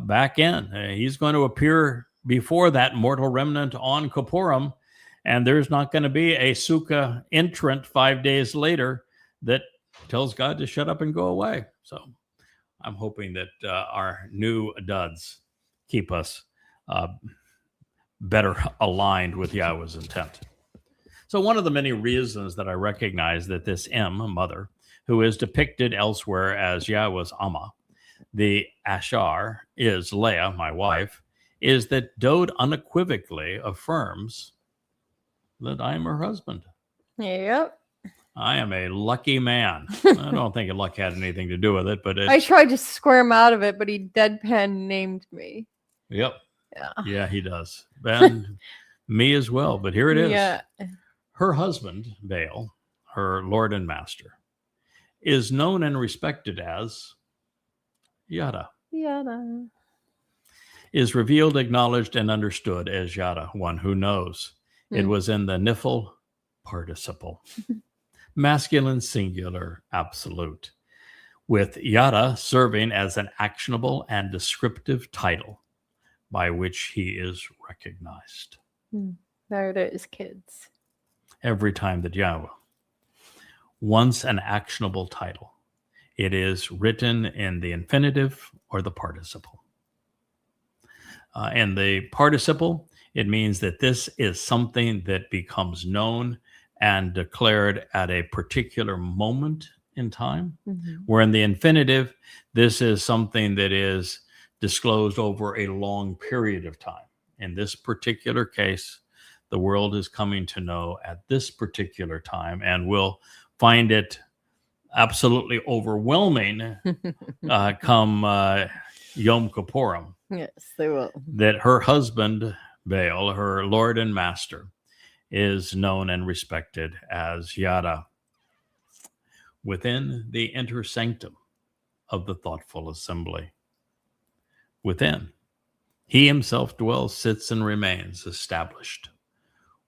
back in. He's going to appear before that mortal remnant on Kippurim, and there's not going to be a Sukkah entrant 5 days later that tells God to shut up and go away. So I'm hoping that our new duds keep us better aligned with Yahweh's intent. So one of the many reasons that I recognize that this mother, who is depicted elsewhere as Yahweh's Amma, the Ashar, is Leah, my wife, is that Dowd unequivocally affirms that I am her husband. Yep. I am a lucky man. I don't think luck had anything to do with it, but I tried to squirm out of it, but he deadpan named me. Yep. Yeah. Yeah, he does. And me as well. But here it is. Yeah. Her husband, Baal, her Lord and Master, is known and respected as Yada. Yada. Is revealed, acknowledged, and understood as Yada, one who knows. It was in the Nifl participle, masculine singular absolute, with Yada serving as an actionable and descriptive title by which he is recognized. There it is, kids. Every time that Yahweh wants an actionable title, it is written in the infinitive or the participle. In the participle, it means that this is something that becomes known and declared at a particular moment in time. Where in the infinitive, this is something that is disclosed over a long period of time. In this particular case, the world is coming to know at this particular time and will find it absolutely overwhelming come Yom Kippurim. Yes, they will. That her husband, Baal, her Lord and Master, is known and respected as Yada, within the inner sanctum of the thoughtful assembly. Within, he himself dwells, sits, and remains established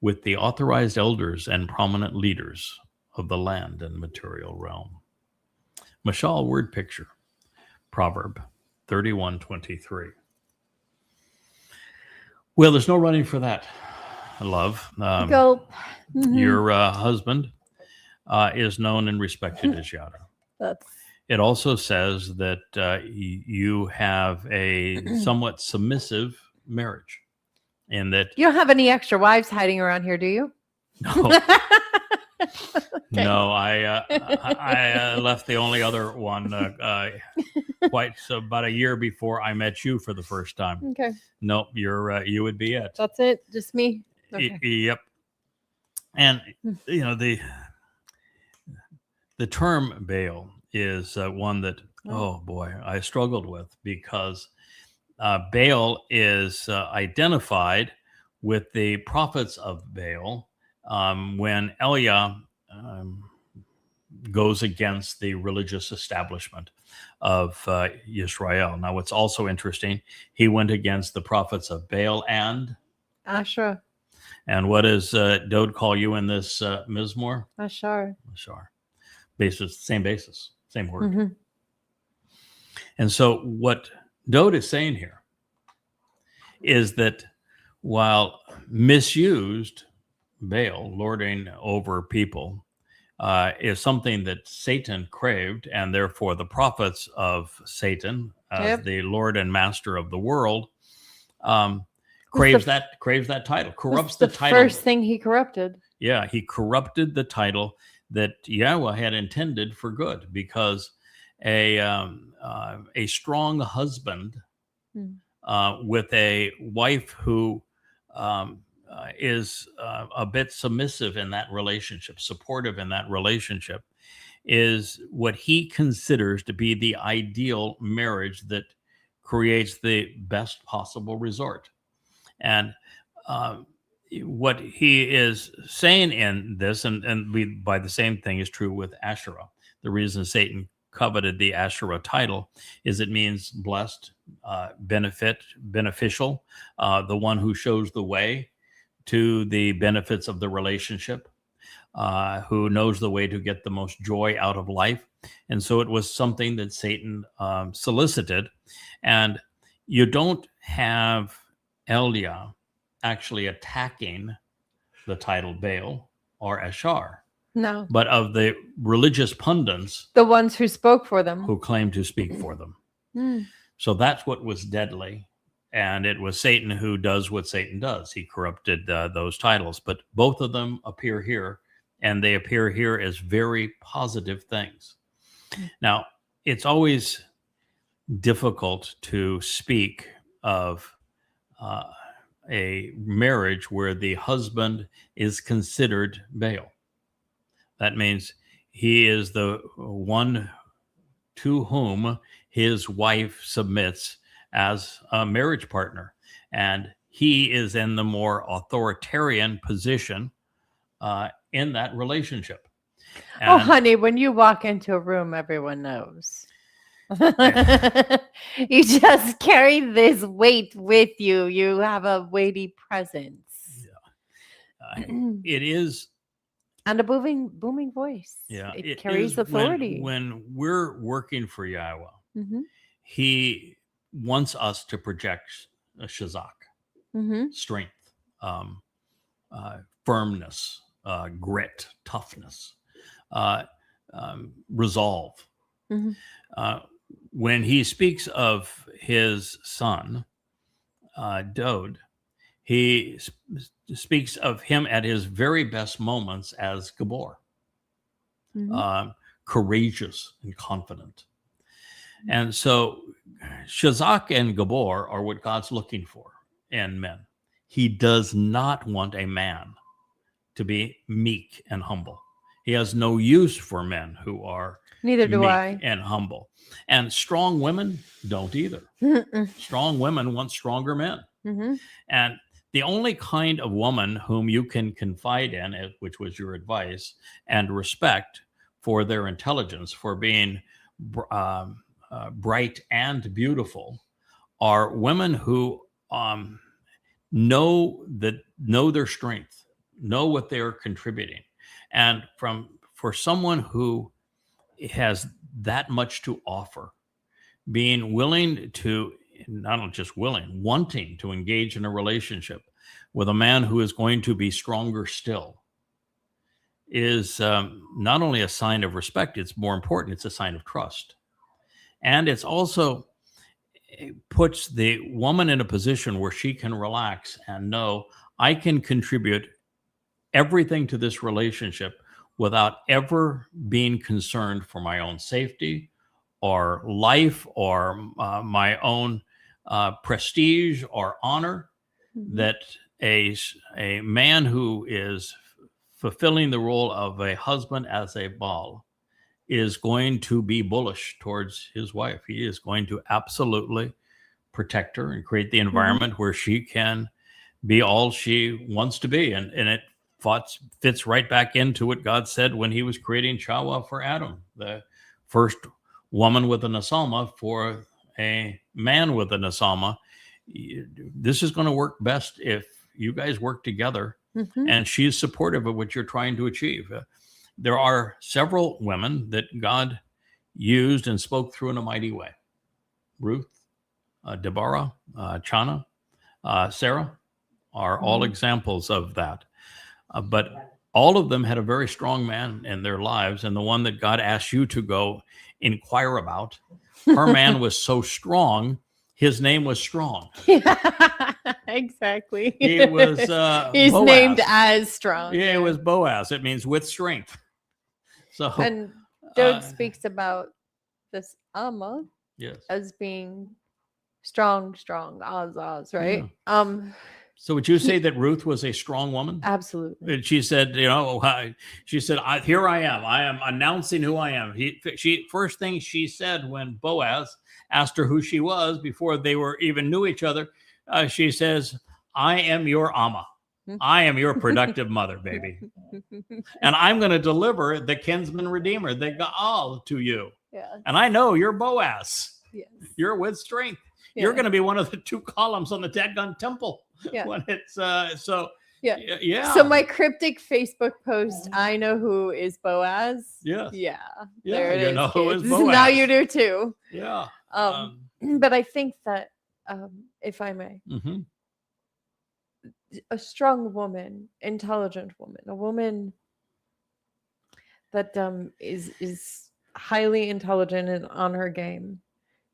with the authorized elders and prominent leaders of the land and material realm. Mashal word picture, Proverb 31:23. Well, there's no running for that, love. Go. Mhm. Your husband is known and respected as Yada. That's It also says that you have a somewhat submissive marriage, and that you don't have any extra wives hiding around here, do you? no, no, I left the only other one about a year before I met you for the first time. Okay, Nope, you would be it. that's it. Just me. Okay. Yep. And you know the term Baal is one that oh boy I struggled with, because Baal is identified with the prophets of Baal when Eliah goes against the religious establishment of Israel. Now, what's also interesting, he went against the prophets of Baal and Asherah. And what does Dode call you in this Mizmor? Ashar. Ashar. Same basis, same word. Mhm. And so what Dode is saying here is that while misused, Baal, lording over people, is something that Satan craved, and therefore the prophets of Satan, as the Lord and Master of the world, craves that title, corrupts the title. First thing he corrupted. Yeah, he corrupted the title that Yahweh had intended for good, because a strong husband with a wife who is a bit submissive in that relationship, supportive in that relationship, is what he considers to be the ideal marriage that creates the best possible resort. And what he is saying in this, and by the same thing is true with Asherah. The reason Satan coveted the Asherah title is it means blessed, beneficial, the one who shows the way to the benefits of the relationship, who knows the way to get the most joy out of life. And so it was something that Satan solicited. And you don't have Eliah actually attacking the title Baal or Ashar, No. but of the religious pundits, The ones who spoke for them. who claim to speak for them. Mm. So that's what was deadly. And it was Satan who does what Satan does. He corrupted those titles. But both of them appear here, and they appear here as very positive things. Now, it's always difficult to speak of a marriage where the husband is considered Baal. That means he is the one to whom his wife submits as a marriage partner, and he is in the more authoritarian position in that relationship. Oh, And honey, when you walk into a room, everyone knows. You just carry this weight with you. You have a weighty presence. it is, And a booming voice. yeah, It carries is authority. When we're working for Yahweh, Mm-hmm. he wants us to project a shazak, Mm-hmm. strength, firmness, grit, toughness, resolve. Mm-hmm. When he speaks of his son, Dode, he speaks of him at his very best moments as Gabor, Mm-hmm. courageous and confident. And so Shazak and Gabor are what God's looking for in men. He does not want a man to be meek and humble. He has no use for men who are Neither do meek I. and humble. And strong women don't either. Mm-mm. Strong women want stronger men. Mm-hmm. And the only kind of woman whom you can confide in, which was your advice, and respect for their intelligence, for being bright and beautiful, are women who know their strength, know what they're contributing. And for someone who has that much to offer, being willing to, not just willing, wanting to engage in a relationship with a man who is going to be stronger still, is not only a sign of respect, it's more important, it's a sign of trust. And it's also, it puts the woman in a position where she can relax and know, I can contribute everything to this relationship without ever being concerned for my own safety or life or my own prestige or honor. Mhm. That a man who is fulfilling the role of a husband as a Baal is going to be bullish towards his wife. He is going to absolutely protect her and create the environment where she can be all she wants to be. And it fits right back into what God said when he was creating Chawa for Adam, the first woman with an Asalma for a man with an Asalma. This is going to work best if you guys work together. Mhm. And she's supportive of what you're trying to achieve. There are several women that God used and spoke through in a mighty way. Ruth, Deborah, Chana, Sarah are all Mhm. examples of that. But all of them had a very strong man in their lives. And the one that God asked you to go inquire about, her man was so strong, his name was Strong. Yeah, exactly. He was He's Boaz. named as Strong. Yeah, it was Boaz. It means with strength. So, And Job uh, speaks about this Amma yes. as being strong, Oz, right? So would you say that Ruth was a strong woman? Absolutely. And she said, she said, here I am announcing who I am. She first thing she said when Boaz asked her who she was before they were even knew each other, she says, I am your Amma. I am your productive mother, baby. And I'm going to deliver the kinsman redeemer, the Gaal, to you. Yeah. And I know you're Boaz. Yes. You're with strength. Yeah. You're going to be one of the two columns on the Dagon temple. Yeah. When it's Yeah. yeah. So my cryptic Facebook post, I know who is Boaz. Yes. Yeah. Yeah, There it you is. know who is kids. Boaz. Now you do too. Yeah. But I think that, if I may, Mhm. a strong woman, intelligent woman, a woman that is highly intelligent and on her game,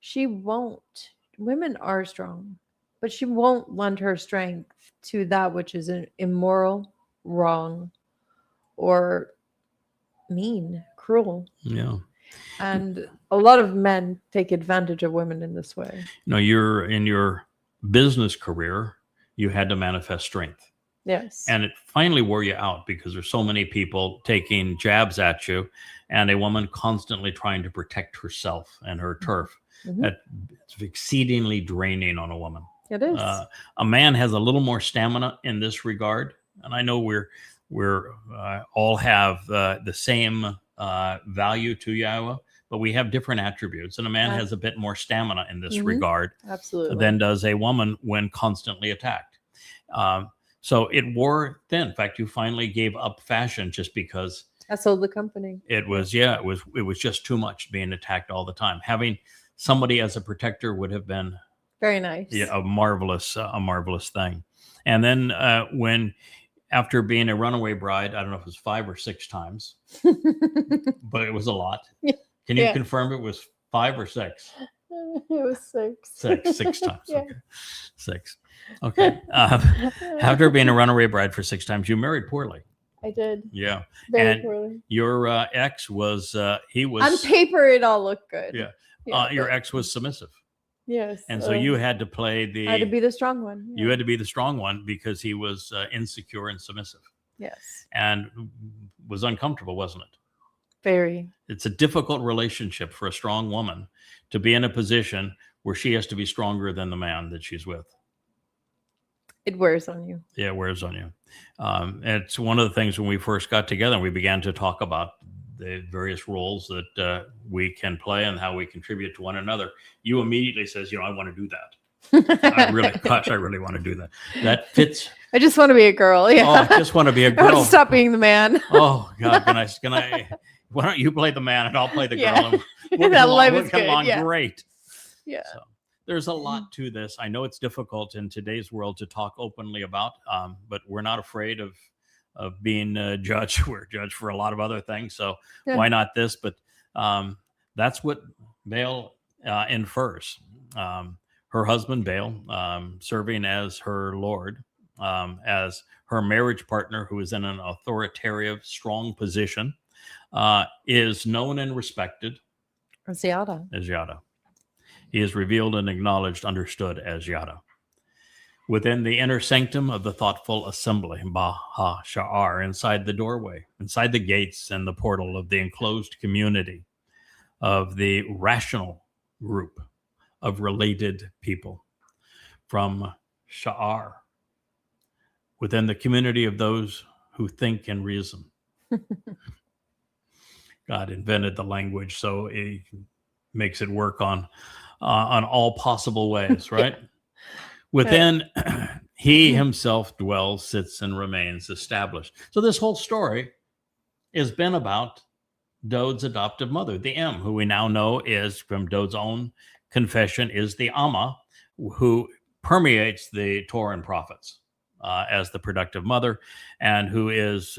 she won't. Women are strong, but she won't lend her strength to that which is immoral, wrong, or mean, cruel. Yeah. And a lot of men take advantage of women in this way. You're in your business career, you had to manifest strength. Yes. And it finally wore you out because there's so many people taking jabs at you and a woman constantly trying to protect herself and her turf. Mhm. It's exceedingly draining on a woman. It is. A man has a little more stamina in this regard. And I know we're all have the same value to Yahweh, but we have different attributes. And a man has a bit more stamina in this Mhm. regard Absolutely. than does a woman when constantly attacked. So it wore thin. In fact, you finally gave up fashion just because I sold the company. it was just too much being attacked all the time. Having somebody as a protector would have been Very nice. a marvelous thing. And then when after being a runaway bride, I don't know if it was 5 or 6 times, but it was a lot. Yeah. Can you Yeah. confirm it was 5 or 6? It was 6. 6 times. Yeah. Okay. 6. Okay. After being a runaway bride for 6 times, you married poorly. I did. Yeah. Very And poorly. Your ex was he was On paper, it all looked good. Yeah. Yeah, your but- ex was submissive, Yes. and so you had to play the. I had to be the strong one. You had to be the strong one because he was insecure and submissive, Yes. and was uncomfortable, wasn't it? Very. It's a difficult relationship for a strong woman to be in a position where she has to be stronger than the man that she's with. It wears on you. Yeah, it wears on you. It's one of the things when we first got together and we began to talk about the various roles that we can play and how we contribute to one another, you immediately says, I want to do that. I really want to do that. That fits. I just want to be a girl. Yeah. Oh, I just want to be a I want girl. to stop being the man. Oh God, can I? Why don't you play the man and I'll play the girl? Yeah. And we'll That life we'll is get good, along yeah. great. Yeah. So there's a lot to this. I know it's difficult in today's world to talk openly about, but we're not afraid of being judged. We're judged for a lot of other things. So Yeah. why not this? But that's what Baal infers. Her husband Baal, serving as her lord, as her marriage partner, who is in an authoritative, strong position, is known and respected It's Yada. as Yada. He is revealed and acknowledged, understood as Yada. Within the inner sanctum of the thoughtful assembly, Baha Sha'ar, inside the doorway, inside the gates and the portal of the enclosed community of the rational group of related people, from Sha'ar, within the community of those who think and reason. God invented the language, so he makes it work on all possible ways, right? Within, he himself dwells, sits, and remains established. So this whole story has been about Dod's adoptive mother, the M, who we now know is, from Dod's own confession, is the Amma, who permeates the Torah and prophets as the productive mother, and who is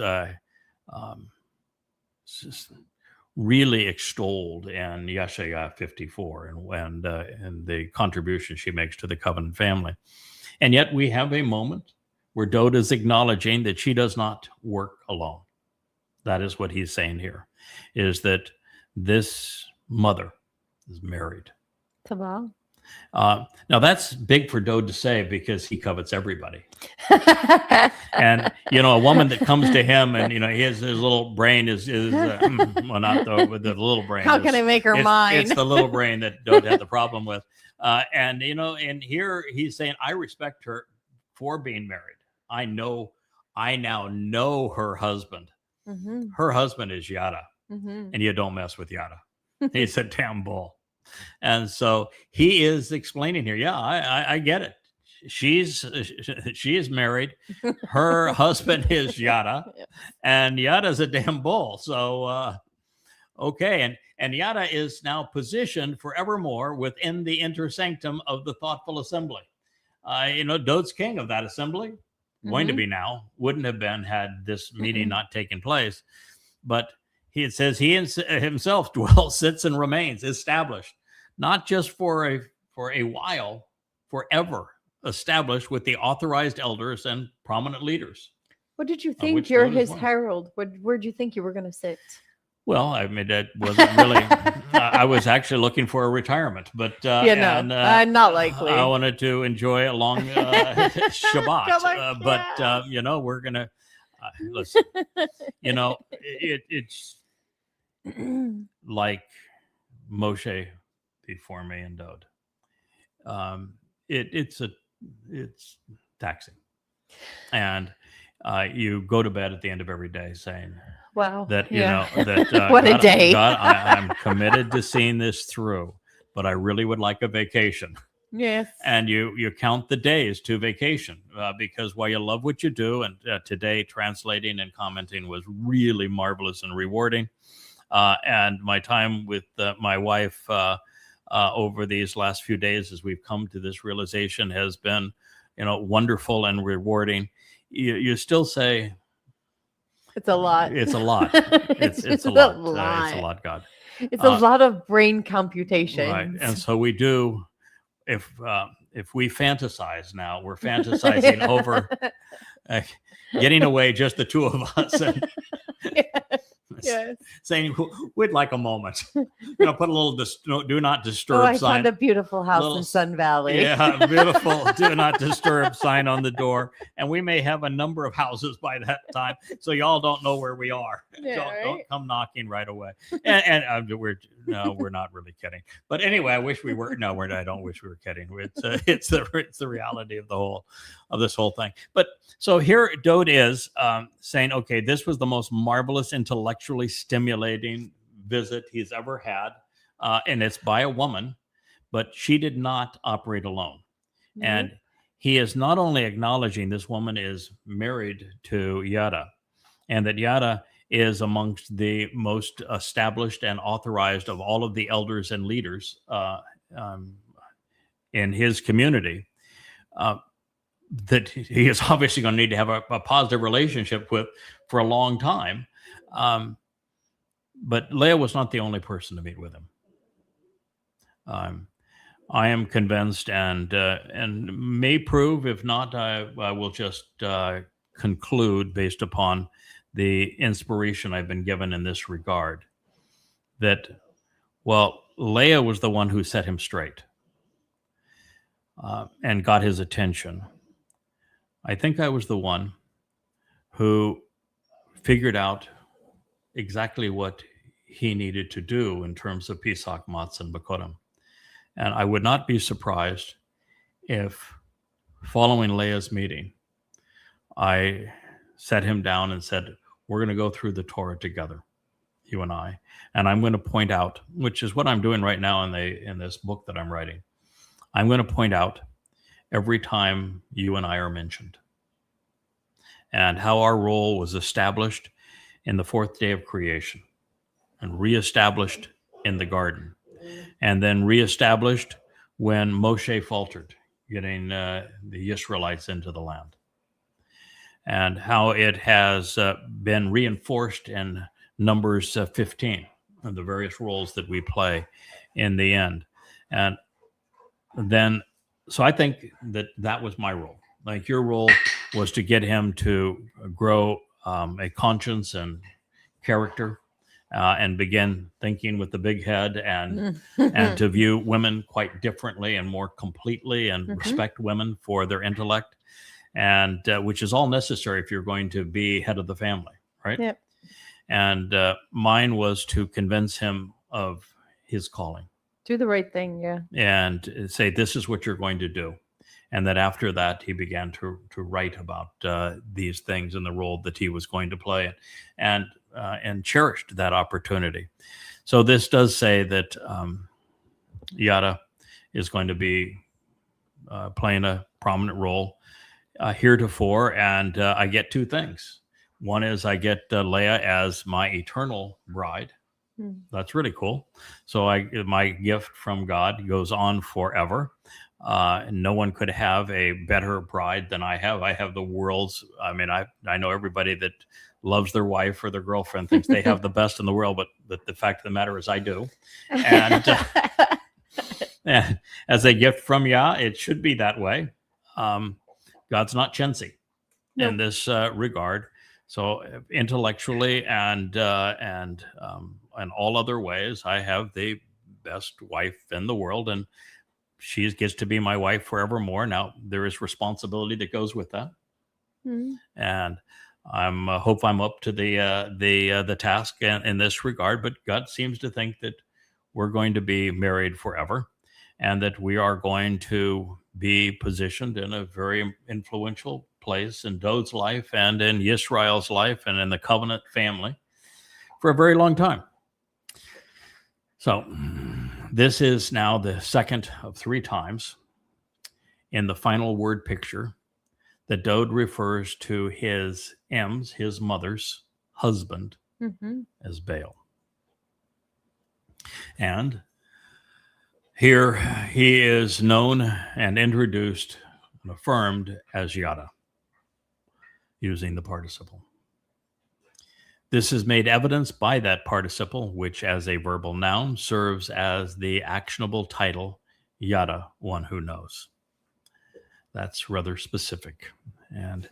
really extolled in Yeshaya 54 and the contribution she makes to the covenant family. And yet we have a moment where Dod is acknowledging that she does not work alone. That is what he's saying here, is that this mother is married. Tabal. Now that's big for Dod to say, because he covets everybody. And a woman that comes to him and his little brain is well, not with the little brain. How can I make her mine? It's the little brain that Dod had the problem with. And here he's saying, I respect her for being married. I now know her husband. Mm-hmm. Her husband is Yada, Mm-hmm. and you don't mess with Yada. He's a damn bull. And so he is explaining here. Yeah, I get it. She is married. Her husband is Yada, Yeah. and Yada's a damn bull. So, okay. And Yada is now positioned forevermore within the inner sanctum of the thoughtful assembly. Dod's king of that assembly, going to be now, wouldn't have been had this meeting not taken place. But it says he himself dwells, sits, and remains established, not just for a while, forever established with the authorized elders and prominent leaders. What did you think? which You're Dod is his one. herald. Where'd you think you were going to sit? Well, I mean, that wasn't really. I was actually looking for a retirement, but Not likely. I wanted to enjoy a long Shabbat. Come on, But we're gonna listen. It's like Moshe before me and Dod. It's taxing, and you go to bed at the end of every day saying Wow. that Yeah. that What a God, day. God, I'm committed to seeing this through, but I really would like a vacation. Yes. And you count the days to vacation because while you love what you do, and today translating and commenting was really marvelous and rewarding. And my time with my wife over these last few days, as we've come to this realization, has been, wonderful and rewarding. You still say It's a lot. it's a lot. It's a a lot. lot. It's a lot, God. It's a lot of brain computation. Right. And so we do. If we fantasize now, we're fantasizing over getting away, just the two of us, and Yes. saying we'd like a moment. Put a little do not disturb Oh, I sign. found a beautiful house Little- in Sun Valley. Yeah, beautiful. Do not disturb sign on the door, and we may have a number of houses by that time, so y'all don't know where we are. Yeah, Don't right? come knocking right away. And we're not really kidding. But anyway, I wish we were. No, I don't wish we were kidding. It's the reality of this whole thing. But so here Dod is saying, okay, this was the most marvelous intellectual intellectually stimulating visit he's ever had. And it's by a woman, but she did not operate alone. And he is not only acknowledging this woman is married to Yada, and that Yada is amongst the most established and authorized of all of the elders and leaders in his community, that he is obviously going to need to have a positive relationship with for a long time. But Leah was not the only person to meet with him. I am convinced, and may prove, if not, I will just conclude based upon the inspiration I've been given in this regard, that, well, Leah was the one who set him straight and got his attention. I think I was the one who figured out exactly what he needed to do in terms of Pisak, Matz, and Bakodim. And I would not be surprised if, following Leah's meeting, I sat him down and said, we're going to go through the Torah together, you and I. And I'm going to point out, which is what I'm doing right now in this book that I'm writing. I'm going to point out every time you and I are mentioned, and how our role was established in the fourth day of creation and reestablished in the garden, and then reestablished when Moshe faltered, getting the Israelites into the land, and how it has been reinforced in Numbers 15, and the various roles that we play in the end. And then, so I think that was my role. Like, your role was to get him to grow a conscience and character, and begin thinking with the big head, and to view women quite differently and more completely, and respect women for their intellect, and which is all necessary if you're going to be head of the family, right? Yep. And mine was to convince him of his calling. Do the right thing, yeah. And say, this is what you're going to do. And that after that, he began to write about these things and the role that he was going to play, and cherished that opportunity. So this does say that Yada is going to be playing a prominent role heretofore, and I get two things. One is I get Leah as my eternal bride. That's really cool. So my gift from God goes on forever. No one could have a better bride than I have. I have the world's, I mean, I know everybody that loves their wife or their girlfriend thinks they have the best in the world, but the fact of the matter is I do. And, and as a gift from Yah, it should be that way. God's not chintzy in this regard. So intellectually and all other ways, I have the best wife in the world, and she gets to be my wife forevermore. Now, there is responsibility that goes with that, and I'm hope I'm up to the task in this regard. But God seems to think that we're going to be married forever, and that we are going to be positioned in a very influential place in Dod's life and in Yisrael's life and in the covenant family for a very long time. So this is now the second of three times in the final word picture that Dod refers to his mother's husband, as Baal. And here he is known and introduced and affirmed as Yada, using the participle. This is made evidence by that participle, which as a verbal noun serves as the actionable title, Yada, one who knows. That's rather specific. And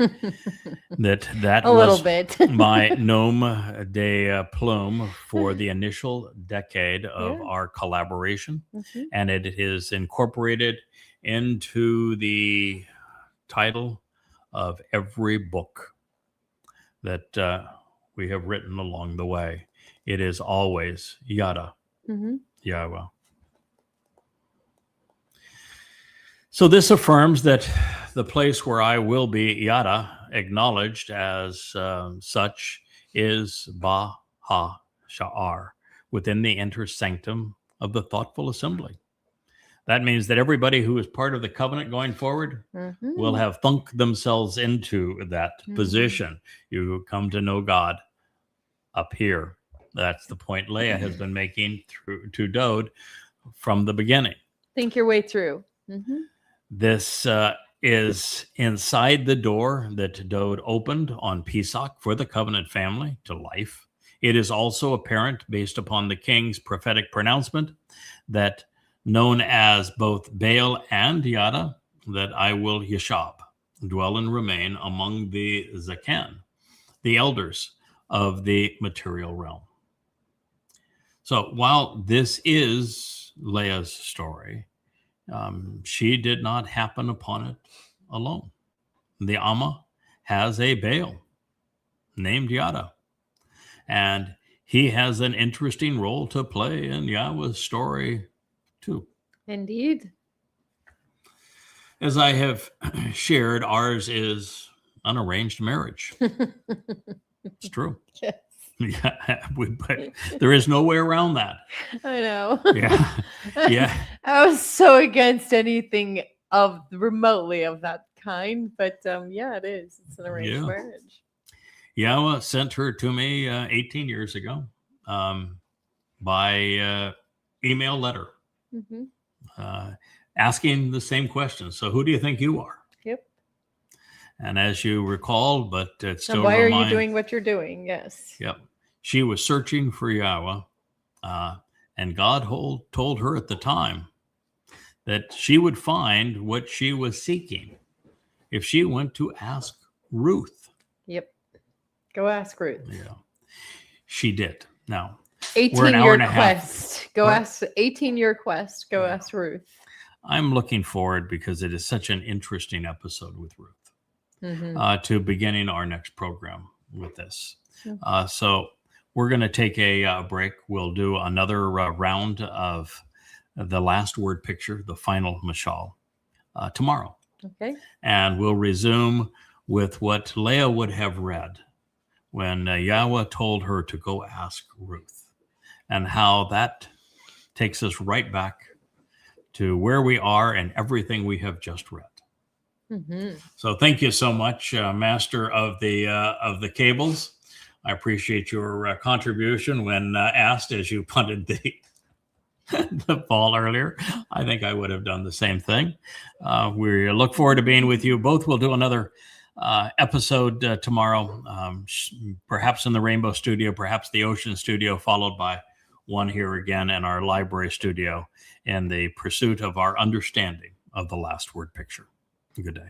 that a was little bit. my nom de plume for the initial decade of our collaboration. And it is incorporated into the title of every book that we have written along the way. It is always Yada, Yahweh. So this affirms that the place where I will be Yada, acknowledged as such, is Ba ha-sha'ar, within the inner sanctum of the thoughtful assembly. That means that everybody who is part of the covenant going forward will have thunk themselves into that position. You come to know God up here. That's the point Leah has been making through to Dode from the beginning. Think your way through. This is inside the door that Dode opened on Pesach for the covenant family to life. It is also apparent, based upon the king's prophetic pronouncement, that known as both Baal and Yada, that I will Yeshab, dwell and remain among the Zakan, the elders of the material realm. So while this is Leah's story, she did not happen upon it alone. The Amma has a Baal named Yada, and he has an interesting role to play in Yahweh's story too. Indeed. As I have shared, ours is an arranged marriage. It's true. Yes. Yeah, but there is no way around that. I know. Yeah, yeah. I was so against anything of remotely of that kind, but yeah, it is. It's an arranged marriage. Yahweh sent her to me 18 years ago by email letter, asking the same question. So who do you think you are? Yep. And as you recall, but it's still and why are you doing what you're doing? Yes. Yep. She was searching for Yahweh, and God told her at the time that she would find what she was seeking if she went to ask Ruth. Yep. Go ask Ruth. Yeah. She did. Now, 18-year quest. Go ask 18-year quest. Go ask Ruth. I'm looking forward, because it is such an interesting episode with Ruth, to beginning our next program with this. So we're going to take a break. We'll do another round of the last word picture, the final mashal, tomorrow. Okay. And we'll resume with what Leah would have read when Yahweh told her to go ask Ruth, and how that takes us right back to where we are and everything we have just read. So thank you so much, Master of the Cables. I appreciate your contribution when asked, as you punted the ball earlier. I think I would have done the same thing. We look forward to being with you. Both will do another episode tomorrow, perhaps in the Rainbow Studio, perhaps the Ocean Studio, followed by one here again in our library studio, in the pursuit of our understanding of the last word picture. Good day.